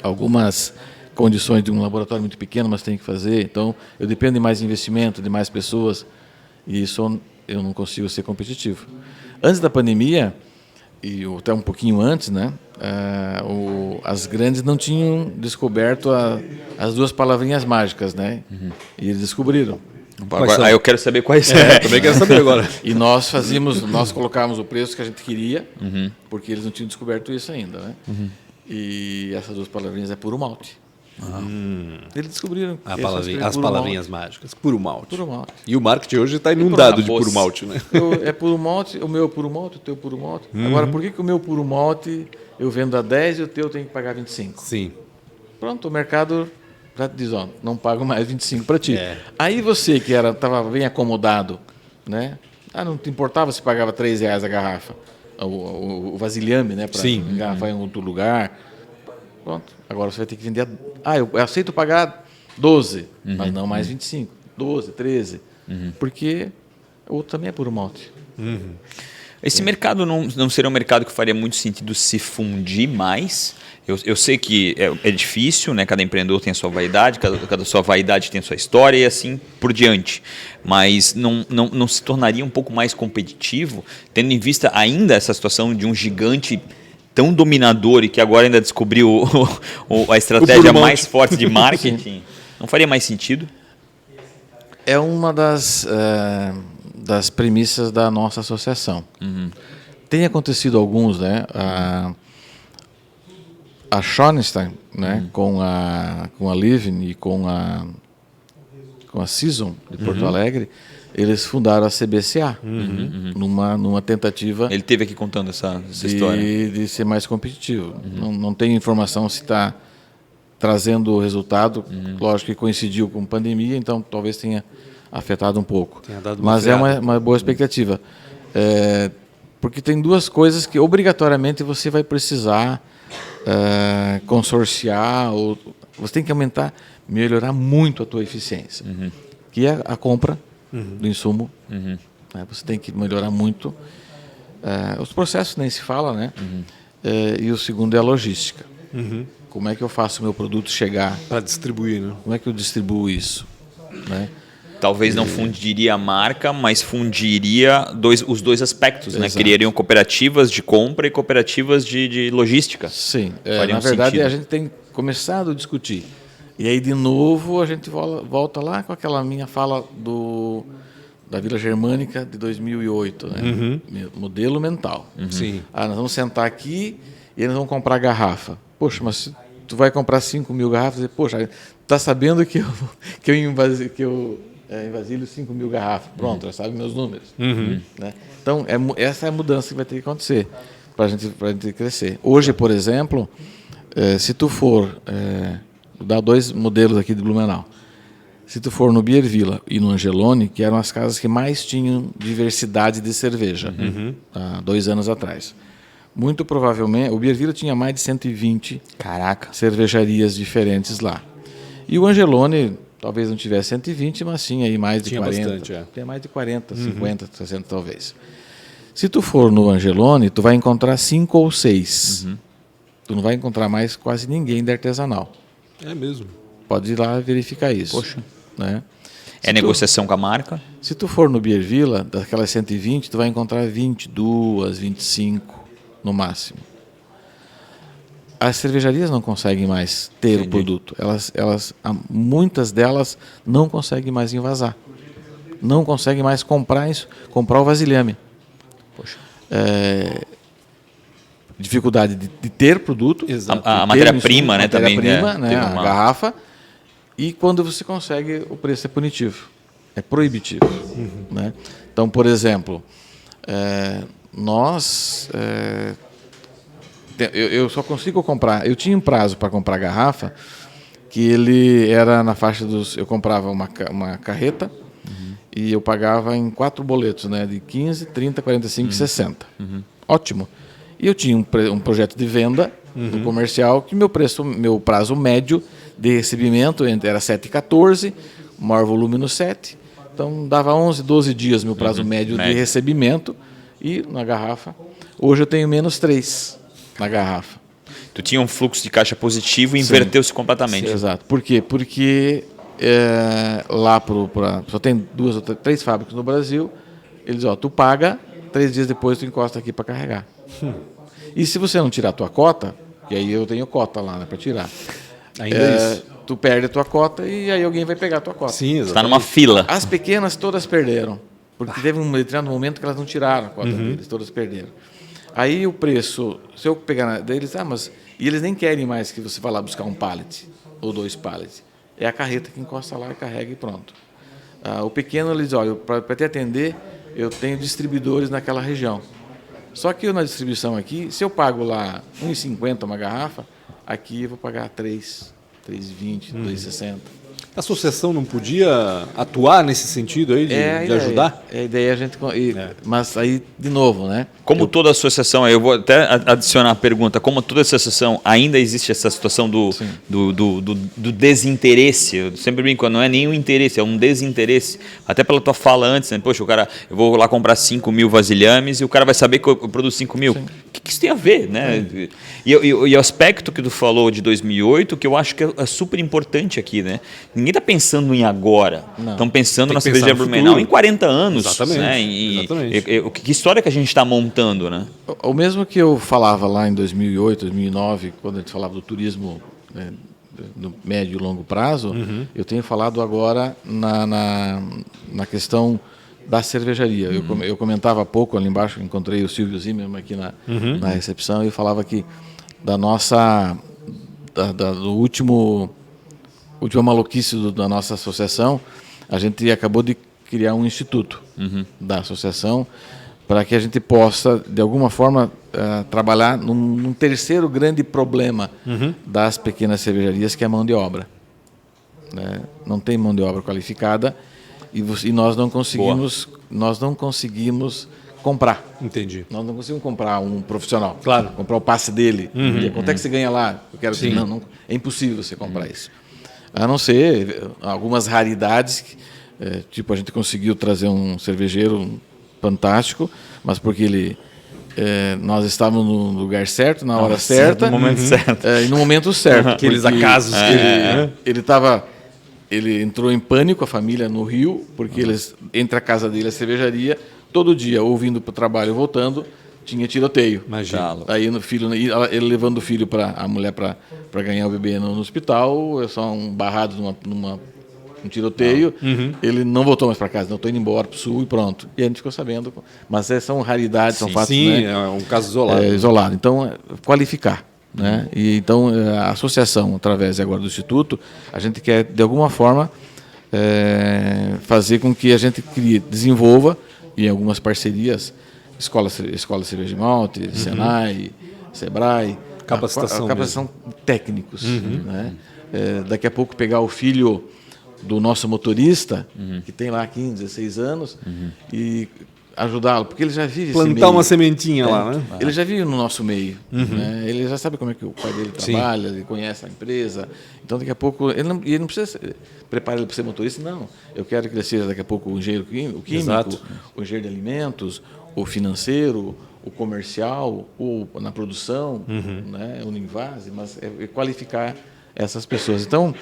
algumas condições de um laboratório muito pequeno, mas tem que fazer. Então, eu dependo de mais investimento, de mais pessoas, e isso eu não consigo ser competitivo. Antes da pandemia, e até um pouquinho antes, né, as grandes não tinham descoberto as duas palavrinhas mágicas, né? E eles descobriram. Agora, eu quero saber quais são. Também quero saber agora. E nós colocávamos o preço que a gente queria, porque eles não tinham descoberto isso ainda, né? E essas duas palavrinhas é puro malte. Eles descobriram As palavrinhas mágicas. Puro malte. Puro malte. E o marketing hoje está inundado de malte. puro malte, né? É puro malte, o meu é puro malte, o teu é puro malte. Agora, por que o meu puro malte eu vendo a 10 e o teu tem que pagar 25? Sim. Pronto, o mercado já te diz, não pago mais 25 para ti. É. Aí você que estava bem acomodado, né? Não te importava se pagava R$3 a garrafa, o vasilhame, né? Para engarrafar em outro lugar. Pronto, agora você vai ter que vender. Eu aceito pagar 12, mas não mais 25, 12, 13, porque o outro também é puro malte. Esse mercado não seria um mercado que faria muito sentido se fundir mais? Eu sei que é difícil, né? Cada empreendedor tem a sua vaidade, cada sua vaidade tem a sua história e assim por diante. Mas não se tornaria um pouco mais competitivo, tendo em vista ainda essa situação de um gigante tão dominador e que agora ainda descobriu a estratégia mais forte de marketing? Não faria mais sentido? É uma das premissas da nossa associação. Tem acontecido alguns, né? A Schornstein, né? Com a Living e com a Season de Porto Alegre, eles fundaram a CBCA numa tentativa. Ele esteve aqui contando essa história. De ser mais competitivo. Não tenho informação se está trazendo o resultado. Lógico que coincidiu com a pandemia, então talvez tenha afetado um pouco. Mas é uma boa expectativa. Porque tem duas coisas que obrigatoriamente você vai precisar consorciar, ou você tem que melhorar muito a tua eficiência, que é a compra do insumo. Você tem que melhorar muito. Os processos nem se fala, né? E o segundo é a logística. Como é que eu faço o meu produto chegar? Para distribuir, né? Como é que eu distribuo isso? Né? Talvez não fundiria a marca, mas fundiria os dois aspectos, né? Criariam cooperativas de compra e cooperativas de logística. Sim, na verdade a gente tem começado a discutir. E aí, de novo, a gente volta lá com aquela minha fala da Vila Germânica de 2008, né? Modelo mental. Sim. Nós vamos sentar aqui e eles vão comprar garrafa. Poxa, mas se tu vai comprar 5.000 garrafas, poxa, tá sabendo que eu em vasilhame 5.000 garrafas. Pronto, já sabe meus números. Né? Então, essa é a mudança que vai ter que acontecer para a gente crescer. Hoje, por exemplo, se tu for... vou dar 2 modelos aqui de Blumenau. Se tu for no Beer Villa e no Angelone, que eram as casas que mais tinham diversidade de cerveja, há 2 anos atrás. Muito provavelmente, o Beer Villa tinha mais de 120 cervejarias diferentes lá. E o Angelone, talvez não tivesse 120, mas tinha aí mais de 40. Bastante, Tem mais de 40, 50, 60 talvez. Se tu for no Angelone, tu vai encontrar 5 ou 6. Tu não vai encontrar mais quase ninguém de artesanal. É mesmo. Pode ir lá verificar isso. Poxa. Né? É negociação com a marca? Se tu for no Beer Villa, daquelas 120, tu vai encontrar 22, 25 no máximo. As cervejarias não conseguem mais ter o produto. Muitas delas não conseguem mais envasar. Não conseguem mais comprar o vasilhame. Poxa. Dificuldade de ter produto. Exato. A matéria-prima, né? Também. Matéria-prima, né? A garrafa. E quando você consegue, o preço é punitivo. É proibitivo. Né? Então, por exemplo, eu só consigo comprar... Eu tinha um prazo para comprar garrafa que ele era na faixa dos... Eu comprava uma carreta e eu pagava em 4 boletos, né? De 15, 30, 45 e 60. Ótimo. E eu tinha um projeto de venda no comercial que meu prazo médio de recebimento era 7,14, o maior volume no 7. Então dava 11, 12 dias meu prazo médio de recebimento e na garrafa. Hoje eu tenho menos 3 na garrafa. Tu tinha um fluxo de caixa positivo e inverteu-se completamente. Sim, exato. Por quê? Porque lá só tem 2 ou 3 fábricas no Brasil. Eles, tu paga, 3 dias depois tu encosta aqui para carregar. E se você não tirar a tua cota, e aí eu tenho cota lá, né, para tirar. Ainda isso. Tu perde a tua cota e aí alguém vai pegar a tua cota. Sim, exatamente. Está numa fila. As pequenas todas perderam, porque teve um determinado momento que elas não tiraram a cota deles, todas perderam. Aí o preço, se eu pegar deles, e eles nem querem mais que você vá lá buscar um pallet ou 2 pallets. É a carreta que encosta lá e carrega e pronto. O pequeno, eles, olha, para te atender, eu tenho distribuidores naquela região. Só que eu, na distribuição aqui, se eu pago lá R$ 1,50 uma garrafa, aqui eu vou pagar 3, 3,20, 2,60. A associação não podia atuar nesse sentido aí de ajudar? É a ideia, a gente. Mas aí, de novo, né? Como toda associação, eu vou até adicionar a pergunta, como toda associação, ainda existe essa situação do desinteresse? Eu sempre brinco, não é nem um interesse, é um desinteresse. Até pela tua fala antes, né? Poxa, eu vou lá comprar 5.000 vasilhames e o cara vai saber que eu produzo 5.000. O que isso tem a ver, né? E o aspecto que tu falou de 2008, que eu acho que é super importante aqui, né? Ninguém está pensando em agora. Estão pensando na cerveja Blumenau em 40 anos. Exatamente. Né? Que história que a gente está montando, né? O mesmo que eu falava lá em 2008, 2009, quando a gente falava do turismo, né, no médio e longo prazo, eu tenho falado agora na questão da cervejaria. Eu comentava há pouco, ali embaixo, encontrei o Silvio Zimmermann aqui na recepção e falava que do última maluquice da nossa associação, a gente acabou de criar um instituto da associação para que a gente possa, de alguma forma, trabalhar num terceiro grande problema das pequenas cervejarias, que é a mão de obra. Né? Não tem mão de obra qualificada e nós não conseguimos comprar. Entendi. Nós não conseguimos comprar um profissional. Claro. Comprar o passe dele. Quanto é que você ganha lá? Eu quero que não, é impossível você comprar isso. A não ser algumas raridades, tipo a gente conseguiu trazer um cervejeiro fantástico, mas porque nós estávamos no lugar certo, na hora certa, no momento certo. E no momento certo. Aqueles acasos Ele entrou em pânico, a família, no Rio, porque entre a casa dele e a cervejaria, todo dia, ou vindo para o trabalho e voltando, tinha tiroteio. Imagina. Aí ele levando o filho a mulher para ganhar o bebê no hospital, só um barrado num tiroteio. Ele não voltou mais para casa, não, estou indo embora para o sul e pronto. E a gente ficou sabendo. Mas são raridades, são fatos. Sim, né? é um caso isolado. Isolado. Então, qualificar. Né? E então, a associação, através agora do Instituto, a gente quer, de alguma forma, fazer com que a gente desenvolva, em algumas parcerias, Escola Cerveja de Malte, Senai, Sebrae, capacitação técnicos. Né? Daqui a pouco pegar o filho do nosso motorista, que tem lá 15, 16 anos, e ajudá-lo, porque ele já vive plantar esse meio. uma sementinha lá, né? Ele já vive no nosso meio, né? Ele já sabe como é que o pai dele trabalha, ele conhece a empresa. Então, daqui a pouco, ele não precisa preparar ele para ser motorista, não. Eu quero que ele seja, daqui a pouco, o engenheiro químico, o engenheiro de alimentos, o financeiro, o comercial, o na produção, né? O Ninvase, mas é qualificar essas pessoas. Então,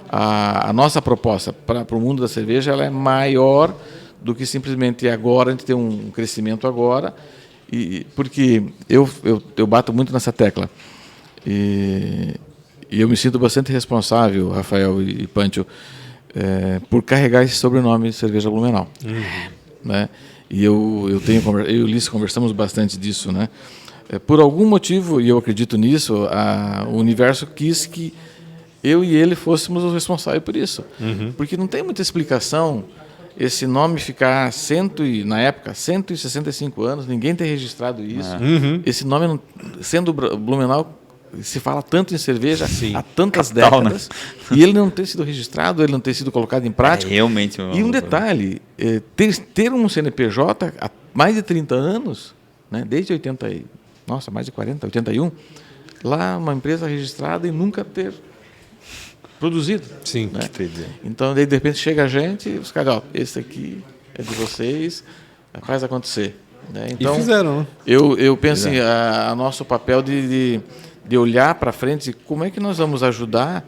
a nossa proposta para o mundo da cerveja ela é maior do que simplesmente agora, a gente tem um crescimento agora, porque eu bato muito nessa tecla. E eu me sinto bastante responsável, Rafael e Pancho, por carregar esse sobrenome Cerveja Blumenau. Né? E eu e o Ulisses conversamos bastante disso. Né? Por algum motivo, e eu acredito nisso, o universo quis que eu e ele fôssemos os responsáveis por isso. Porque não tem muita explicação esse nome ficar, na época, 165 anos, ninguém tem registrado isso. Esse nome, sendo Blumenau, se fala tanto em cerveja há tantas décadas, né? E ele não ter sido registrado, ele não ter sido colocado em prática. Realmente. E um detalhe, ter um CNPJ há mais de 30 anos, né, desde 80, mais de 40, 81, lá uma empresa registrada e nunca ter produzido. Sim. Né? Então, daí, de repente, chega a gente e os caras, esse aqui é de vocês, faz acontecer. Né? Então, e fizeram, né? Eu penso assim, a nosso papel de olhar para frente, como é que nós vamos ajudar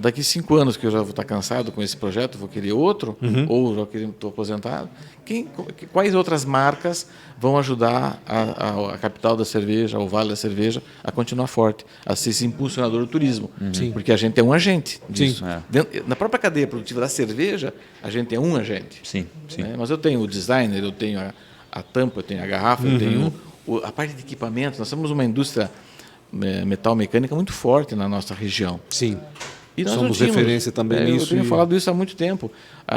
daqui 5 anos, que eu já vou estar cansado com esse projeto, vou querer outro, ou já estou aposentado. Quais outras marcas vão ajudar a capital da cerveja, o Vale da Cerveja, a continuar forte, a ser esse impulsionador do turismo? Porque a gente é um agente disso. Na própria cadeia produtiva da cerveja, a gente é um agente. Sim. Né? Mas eu tenho o designer, eu tenho a tampa, eu tenho a garrafa, eu tenho a parte de equipamentos. Nós somos uma indústria metal mecânica muito forte na nossa região. Sim. E nós somos referência também nisso. Eu tenho falado isso há muito tempo.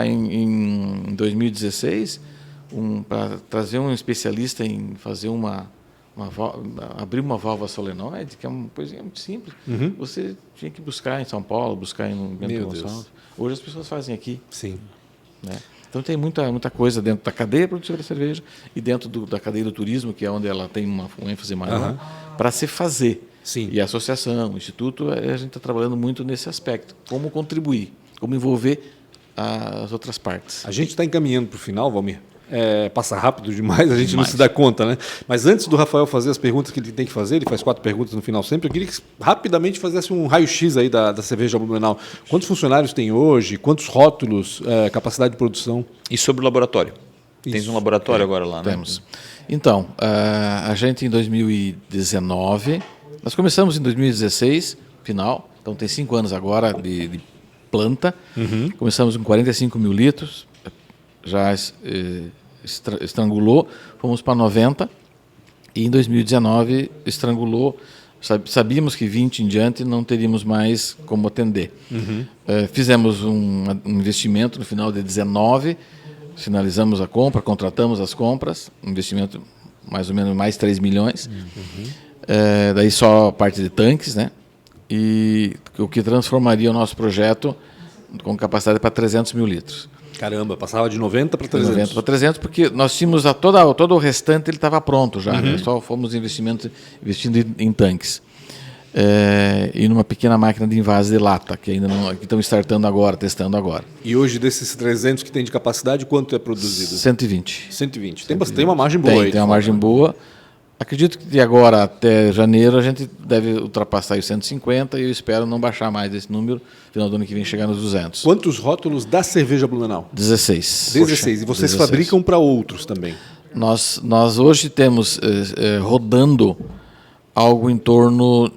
Em 2016, para trazer um especialista em fazer abrir uma válvula solenoide, que é uma coisinha muito simples, você tinha que buscar em São Paulo, buscar em Bento Gonçalves. Hoje as pessoas fazem aqui. Sim. Né? Então tem muita coisa dentro da cadeia produtiva da cerveja e dentro da cadeia do turismo, que é onde ela tem um ênfase maior, para se fazer. Sim. E a associação, o Instituto, a gente está trabalhando muito nesse aspecto. Como contribuir, como envolver as outras partes. A gente está encaminhando para o final, Valmir. Passa rápido demais, a gente não se dá conta, né? Mas antes do Rafael fazer as perguntas que ele tem que fazer, ele faz 4 perguntas no final sempre, eu queria que rapidamente fizesse um raio-x aí da cerveja Blumenau. Quantos funcionários tem hoje? Quantos rótulos? Capacidade de produção? E sobre o laboratório? Tens um laboratório agora lá, né? Temos. Então, a gente em 2019... Nós começamos em 2016, final, então tem 5 anos agora de planta. Começamos com 45 mil litros, já estrangulou, fomos para 90 e em 2019 estrangulou. Sabíamos que 20 em diante não teríamos mais como atender. Fizemos um investimento no final de 19, finalizamos a compra, contratamos as compras, um investimento mais ou menos mais 3 milhões. Daí só a parte de tanques, né? E o que transformaria o nosso projeto com capacidade para 300 mil litros. Caramba, passava de 90 para 300. 90 para 300, porque nós tínhamos todo o restante, ele estava pronto já, né? Só fomos investindo em tanques. E numa pequena máquina de envase de lata, que ainda não, que estão startando agora, testando agora. E hoje, desses 300 que tem de capacidade, quanto é produzido? 120. 120. Tem uma margem boa aí. Tem uma margem boa. Acredito que de agora até janeiro a gente deve ultrapassar os 150 e eu espero não baixar mais esse número, final do ano que vem chegar nos 200. Quantos rótulos da cerveja Blumenau? 16. 16. E vocês fabricam para outros também? Nós hoje temos rodando algo em torno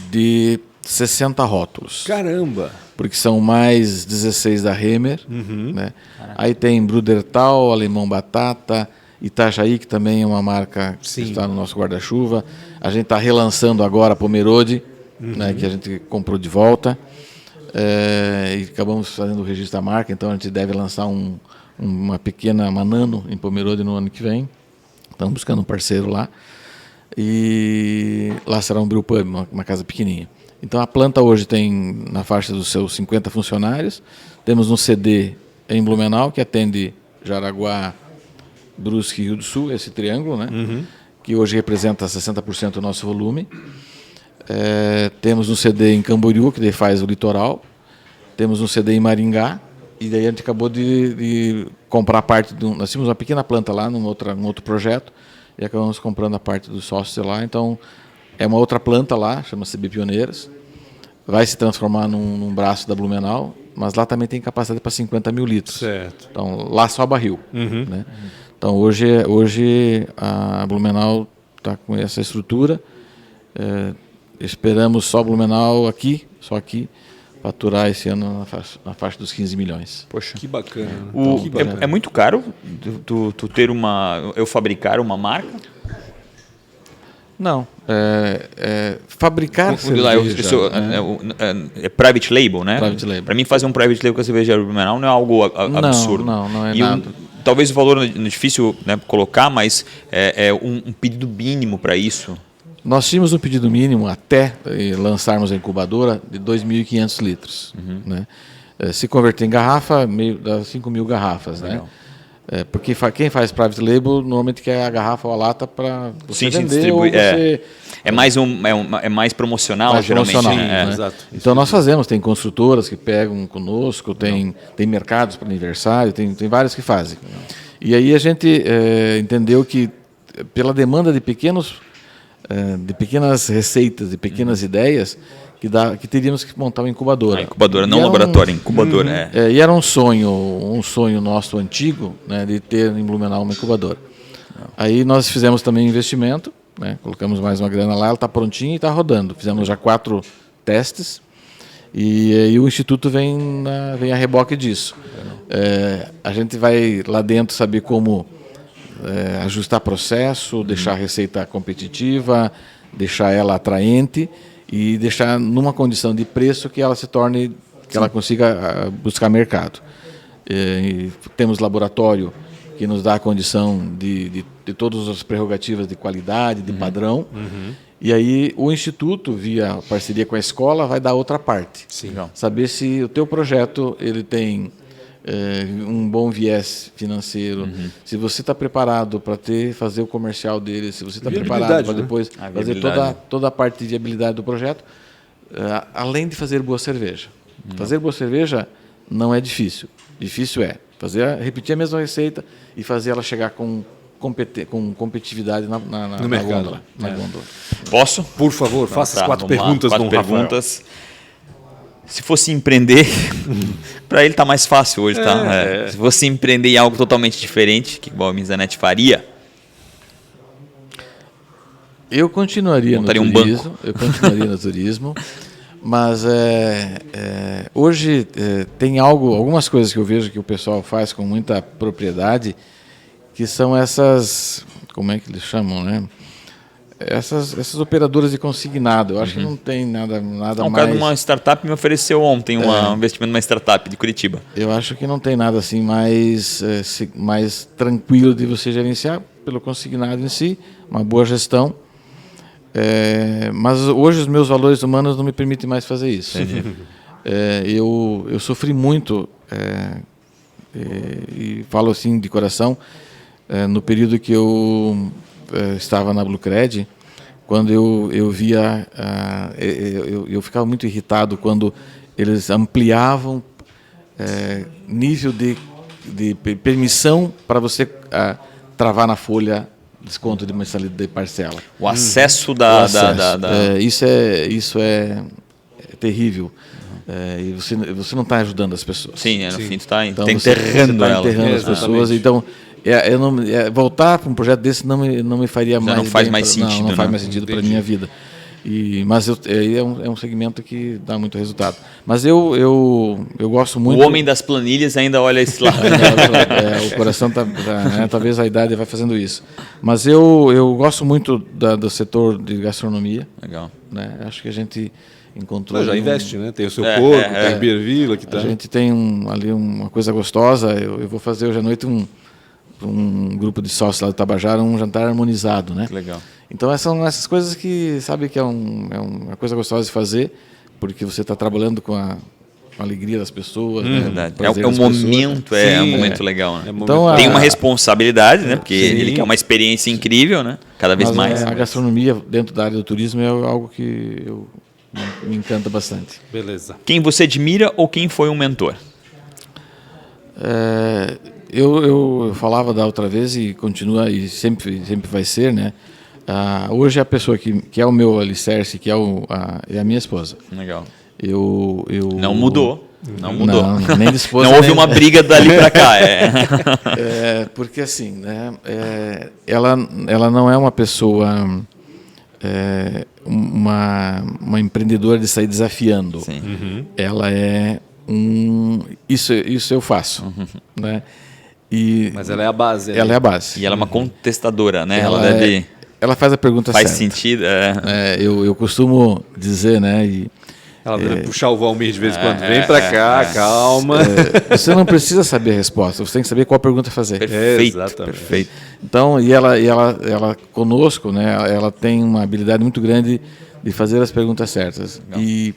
de 60 rótulos. Caramba! Porque são mais 16 da Remer. Né? Aí tem Brudertal, Alemão Batata, Itajaí, que também é uma marca que está no nosso guarda-chuva. A gente está relançando agora a Pomerode, né, que a gente comprou de volta. E acabamos fazendo o registro da marca, então a gente deve lançar uma Nano em Pomerode no ano que vem. Estamos buscando um parceiro lá. E lá será um brewpub, uma casa pequenininha. Então a planta hoje tem na faixa dos seus 50 funcionários. Temos um CD em Blumenau, que atende Jaraguá, Brusque e Rio do Sul, esse triângulo, né? Que hoje representa 60% do nosso volume. Temos um CD em Camboriú, que daí faz o litoral. Temos um CD em Maringá. E daí a gente acabou de comprar parte nós tínhamos uma pequena planta lá, num outro projeto, e acabamos comprando a parte dos sócios lá. Então, é uma outra planta lá, chama-se Bipioneiras. Vai se transformar num braço da Blumenau, mas lá também tem capacidade para 50 mil litros. Certo. Então, lá só barril. Né? Então, hoje a Blumenau está com essa estrutura. Esperamos só Blumenau só aqui, faturar esse ano na faixa dos 15 milhões. Poxa. Que bacana. É muito caro tu ter eu fabricar uma marca? Não. Fabricar cerveja... É private label, né? Private label. Para mim, fazer um private label com a cerveja Blumenau não é algo absurdo. Não é nada. Talvez o valor é difícil, né, colocar, mas é um pedido mínimo para isso. Nós tínhamos um pedido mínimo até lançarmos a incubadora de 2.500 litros. Né? Se converter em garrafa, dá 5 mil garrafas. Né? Porque quem faz private label normalmente quer a garrafa ou a lata para você vender ou você... É mais promocional, geralmente. Né? Exato. Então nós fazemos, tem construtoras que pegam conosco, tem mercados para aniversário, tem vários que fazem. E aí a gente entendeu que pela demanda de pequenas receitas, de pequenas ideias, que teríamos que montar uma incubadora. Incubadora, não laboratório, incubadora. E era um sonho nosso antigo, né, de ter em Blumenau uma incubadora. Aí nós fizemos também investimento, né, colocamos mais uma grana lá, ela está prontinha e está rodando. Fizemos já 4 testes e o Instituto vem a reboque disso. A gente vai lá dentro saber como ajustar processo, deixar a receita competitiva, deixar ela atraente e deixar numa condição de preço que ela se torne, que ela consiga buscar mercado. Temos laboratório que nos dá a condição de todas as prerrogativas de qualidade, de padrão. E aí o Instituto, via parceria com a escola, vai dar outra parte. Sim. Saber se o teu projeto ele tem um bom viés financeiro, se você está preparado para fazer o comercial dele, se você está preparado para depois fazer toda a parte de viabilidade do projeto, além de fazer boa cerveja. Fazer boa cerveja não é difícil. Difícil é repetir a mesma receita e fazer ela chegar com competitividade na mercado. Na gôndola. Posso? Por favor, faça as 4 perguntas, Dom Rafael. Se fosse empreender, para ele tá mais fácil hoje, tá? Se fosse empreender em algo totalmente diferente, que o Mizanete faria? Eu continuaria no turismo. Eu continuaria no turismo, mas hoje tem algumas coisas que eu vejo que o pessoal faz com muita propriedade, que são essas, como é que eles chamam, né? Essas operadoras de consignado. Eu acho que não tem nada mais... Um cara de uma startup me ofereceu ontem um investimento numa startup de Curitiba. Eu acho que não tem nada assim mais tranquilo de você gerenciar pelo consignado em si, uma boa gestão. Mas hoje os meus valores humanos não me permitem mais fazer isso. Eu sofri muito, e falo assim de coração, no período que eu estava na Bluecred, quando eu via, eu ficava muito irritado quando eles ampliavam nível de permissão para você travar na folha desconto de mensalidade de parcela. O acesso isso é terrível. E você não está ajudando as pessoas. Sim, no fim tu está então, enterrando ela. Enterrando as pessoas. Então, voltar para um projeto desse não me faria mais. Não faz mais sentido. Não faz mais sentido para a minha vida. Mas é um segmento que dá muito resultado. Mas eu gosto muito... O homem das planilhas ainda olha esse lado. O coração talvez a idade vai fazendo isso. Mas eu gosto muito do setor de gastronomia. Legal. Né? Acho que a gente encontrou... Já ali investe, né? Tem o seu porco, tem o Beerville que tá. A gente tem ali uma coisa gostosa. Eu vou fazer hoje à noite um grupo de sócios lá do Tabajara, um jantar harmonizado, né? Legal. Então são essas coisas que sabe que é uma coisa gostosa de fazer, porque você está trabalhando com a alegria das pessoas, né? Verdade. Prazer É um das pessoas. momento, Sim, um momento legal, né? Então, tem uma responsabilidade, né? Porque Sim. ele quer uma experiência incrível, né? Cada vez Mas mais. a gastronomia dentro da área do turismo é algo que me encanta bastante. Beleza. Quem você admira ou quem foi um mentor? Eu falava da outra vez e continua e sempre vai ser, né? Hoje a pessoa que é o meu alicerce, que é a minha esposa. Legal. Não mudou. Não mudou. Não, nem de esposa. Não houve nem... uma briga dali para cá. Porque assim, né? Ela não é uma pessoa, uma empreendedora de sair desafiando. Sim. Uhum. Ela é isso eu faço, né? Mas ela é a base. Ela é a base. E ela é uma contestadora, né? Ela faz a pergunta faz certa. sentido. Eu costumo dizer, né? Ela deve puxar o Valmir de vez em quando. Vem pra cá, calma. Você não precisa saber a resposta, você tem que saber qual pergunta fazer. Perfeito. Exatamente. Perfeito. Então, ela conosco, né? Ela tem uma habilidade muito grande de fazer as perguntas certas. Legal. E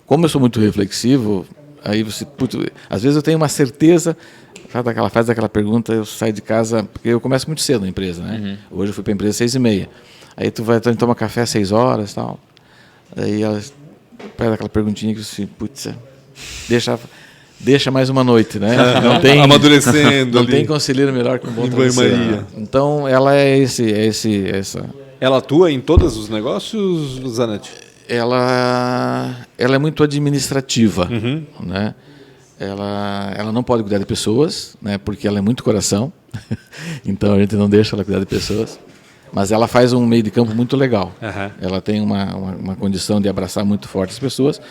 como eu sou muito reflexivo, aí às vezes eu tenho uma certeza, faz aquela pergunta, eu saio de casa, porque eu começo muito cedo na empresa, né? Hoje eu fui para a empresa 6h30. Aí tu toma café às 6 horas e tal. Aí ela faz aquela perguntinha que você, deixa mais uma noite, né? Não tem, amadurecendo. Não tem conselheiro melhor que um bom banho-maria. Então ela é essa. Ela atua em todos os negócios, Zanetti? Ela é muito administrativa, né? Ela não pode cuidar de pessoas, né? Porque ela é muito coração. Então a gente não deixa ela cuidar de pessoas. Mas ela faz um meio de campo muito legal. Ela tem uma condição de abraçar muito forte as pessoas.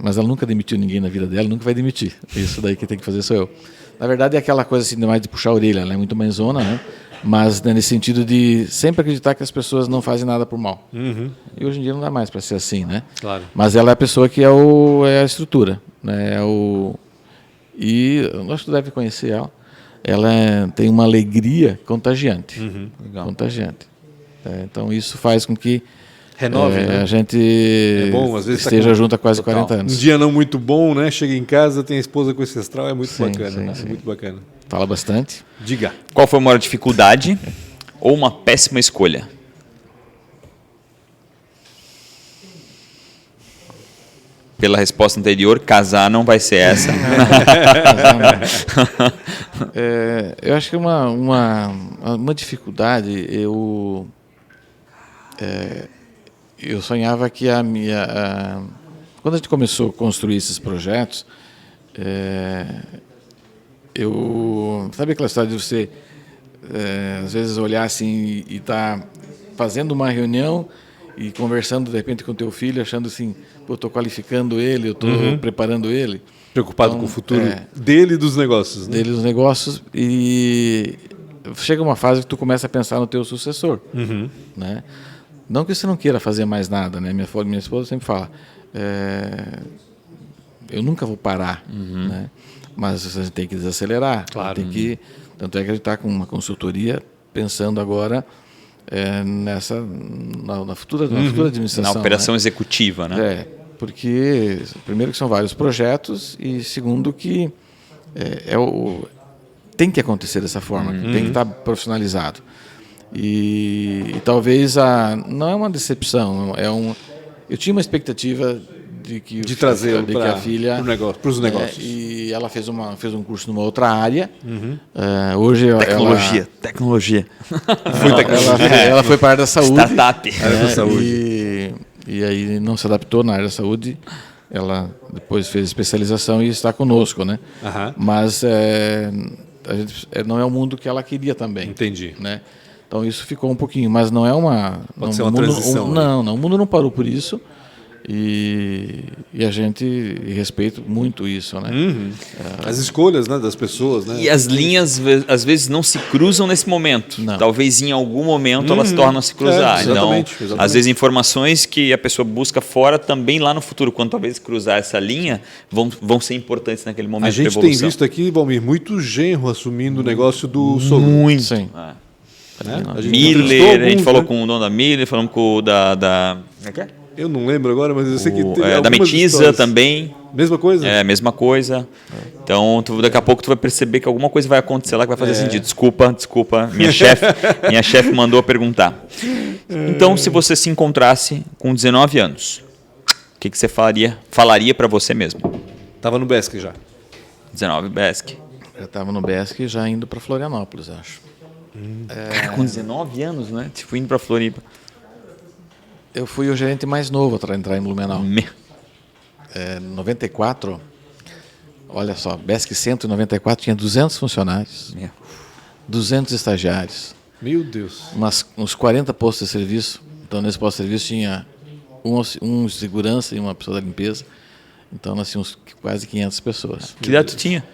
Mas ela nunca demitiu ninguém na vida dela, nunca vai demitir. Isso daí que tem que fazer sou eu. Na verdade é aquela coisa assim, mais de puxar a orelha. Ela é muito mãezona, né? Mas né, nesse sentido de sempre acreditar que as pessoas não fazem nada por mal. E hoje em dia não dá mais para ser assim, né? Claro. Mas ela é a pessoa que é a estrutura, né? E eu acho que tu deve conhecer ela. Ela tem uma alegria contagiante. Contagiante. Então isso faz com que renove, né? A gente bom, às vezes esteja junto há quase Total. 40 anos. Um dia não muito bom, né? Chega em casa, tem a esposa com esse astral, é muito Sim, bacana. sim. Muito bacana. Fala bastante. Diga. Qual foi a maior dificuldade ou uma péssima escolha? Pela resposta anterior, casar não vai ser essa. Eu acho que uma dificuldade, eu sonhava que quando a gente começou a construir esses projetos, sabe aquela história de você às vezes olhar assim e estar fazendo uma reunião e conversando de repente com teu filho, achando assim, pô, estou qualificando ele, eu estou preparando ele. Preocupado com o futuro dele e dos negócios, né? Dele dos negócios, e chega uma fase que tu começa a pensar no teu sucessor, né? Não que você não queira fazer mais nada, né? Minha esposa sempre fala, eu nunca vou parar, né? Mas você tem que desacelerar, claro. Tem que, tanto é que a gente está com uma consultoria pensando agora na futura administração, na operação né? executiva, né? Porque primeiro que são vários projetos e segundo que tem que acontecer dessa forma, tem que estar profissionalizado. E talvez não é uma decepção, eu tinha uma expectativa de trazer a filha para os negócios. E ela fez um curso numa outra área. Hoje Tecnologia. Ela foi para a área da saúde. Startup. Área da saúde. E aí não se adaptou na área da saúde. Ela depois fez especialização e está conosco, né? Mas a gente, não é o mundo que ela queria também. Entendi. Né? Então isso ficou um pouquinho, mas não é uma... Pode ser uma transição. Não, o mundo não parou por isso. E a gente respeita muito isso, né? As escolhas, né, das pessoas, né? E as linhas, às vezes, não se cruzam nesse momento. Não. Talvez em algum momento elas tornam a se cruzar. Exatamente, Então, exatamente. às vezes, informações que a pessoa busca fora também lá no futuro, quando talvez cruzar essa linha, vão ser importantes naquele momento A de gente evolução. tem visto aqui, Valmir, muito genro assumindo o negócio do sogro. Muito. Sim. Ah. Né? A gente entrevistou Miller, a gente alguns, falou né? com o dono da Miller, falamos com o da como é que é? Eu não lembro agora, mas eu sei que teve Da algumas Metiza histórias. também. Mesma coisa? É a mesma coisa. Então, daqui a pouco tu vai perceber que alguma coisa vai acontecer lá que vai fazer sentido. Desculpa. Minha chefe mandou perguntar. Então, se você se encontrasse com 19 anos, o que você falaria para você mesmo? Tava no Besc já. 19, Besc. Eu estava no BESC já indo para Florianópolis, acho. Cara, com 19 anos, né? Tipo, indo para Floripa. Eu fui o gerente mais novo para entrar em Blumenau. Me- 94, olha só, BESC Centro em 94 tinha 200 funcionários, me- 200 estagiários, Meu Deus. uns 40 postos de serviço. Então, nesse posto de serviço tinha um segurança e uma pessoa da limpeza. Então, nós tínhamos quase 500 pessoas. Que idade tu tinha?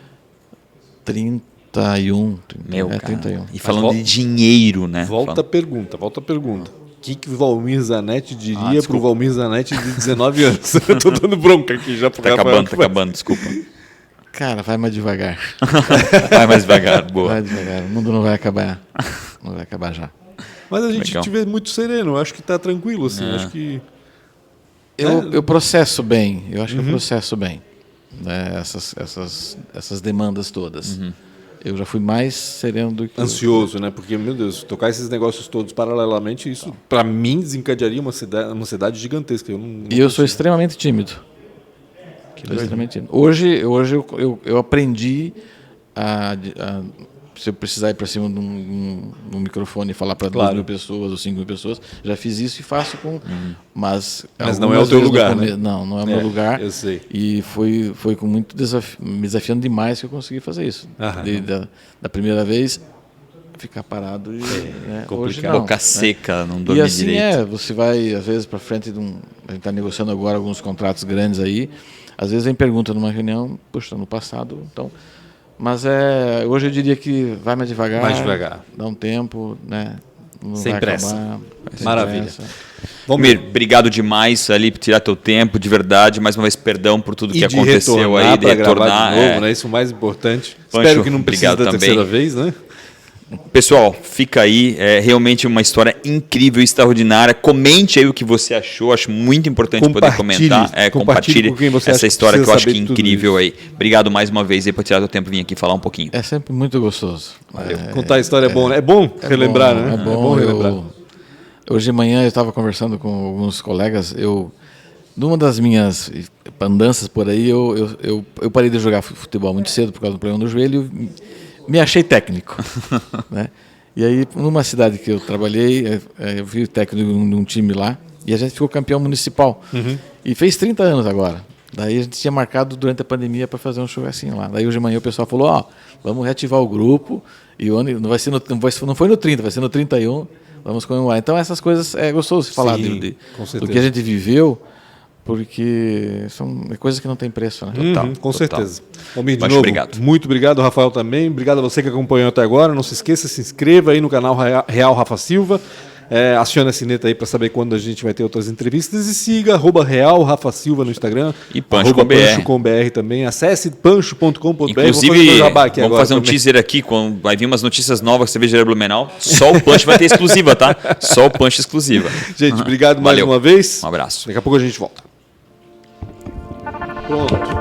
31. Meu, cara. 31. E falando Mas de dinheiro, né? Volta a pergunta. O que o Valmir Zanetti diria pro desculpa. Valmir Zanetti de 19 anos? Eu tô dando bronca aqui já pro Tá Rafael. acabando, desculpa. Cara, vai mais devagar. Vai mais devagar, boa. Vai devagar. O mundo não vai acabar. Não vai acabar já. Mas a gente Legal. te vê muito sereno. Eu acho que tá tranquilo, assim. Acho que... Eu processo bem. Eu acho que eu processo bem, né, essas demandas todas. Eu já fui mais sereno do que... Ansioso, né? Porque, meu Deus, tocar esses negócios todos paralelamente, isso, pra mim, desencadearia uma ansiedade gigantesca. E eu sou extremamente tímido. Sou extremamente tímido. Hoje eu aprendi se eu precisar ir para cima de um microfone e falar para 2.000 pessoas ou 5.000 pessoas, já fiz isso e faço com... Mas não é o teu vezes no lugar, né? começo- não é o meu lugar. Eu sei. E foi com muito me desafiando demais que eu consegui fazer isso. Da primeira vez, ficar parado e... né, hoje não, Boca né? seca, não E dorme assim direito. você vai, às vezes, para frente de a gente está negociando agora alguns contratos grandes aí, às vezes vem pergunta numa reunião, puxa, no passado, então... Mas hoje eu diria que vai mais devagar. Mais devagar. Dá um tempo, né? Não Sem vai pressa. acabar, sem Maravilha. pressa. Valmir, obrigado demais ali por tirar teu tempo, de verdade. Mais uma vez, perdão por tudo que aconteceu aí, de pra gravar retornar. de novo, né? Isso é o mais importante. Pancho, Espero que não precise obrigado da também. terceira vez, né? Pessoal, fica aí, é realmente uma história incrível, extraordinária. Comente aí o que você achou, acho muito importante poder Compartilhe. comentar. Compartilhe com quem você acha essa que história que eu precisa acho que é saber de tudo incrível isso. aí. Obrigado mais uma vez aí por tirar teu tempo e vir aqui falar um pouquinho. É sempre muito gostoso. Contar a história é bom, né? É bom relembrar, bom, né? É bom, relembrar. Hoje de manhã eu estava conversando com alguns colegas. Numa das minhas andanças por aí, eu parei de jogar futebol muito cedo por causa do problema do joelho e me achei técnico. Né? E aí, numa cidade que eu trabalhei, eu fui técnico de um time lá e a gente ficou campeão municipal. E fez 30 anos agora. Daí a gente tinha marcado durante a pandemia para fazer um churrasquinho lá. Daí hoje de manhã o pessoal falou, vamos reativar o grupo e não foi no 30, vai ser no 31, vamos comemorar. Então essas coisas é gostoso falar Sim, com do certeza. que a gente viveu, porque são coisas que não tem preço, né? Com certeza. Valmir, de Mas novo, obrigado. muito obrigado, Rafael, também. Obrigado a você que acompanhou até agora. Não se esqueça, se inscreva aí no canal Real Rafa Silva. Acione a sineta aí para saber quando a gente vai ter outras entrevistas. E siga @Real Rafa Silva no Instagram. E Pancho com BR. Pancho com BR também. Acesse pancho.com.br. Inclusive, vamos fazer um teaser aqui, quando vai vir umas notícias novas que você veja Blumenau. Só o Punch vai ter exclusiva, tá? Só o Punch exclusiva. Gente, obrigado mais Valeu. uma vez. Um abraço. Daqui a pouco a gente volta. Pronto.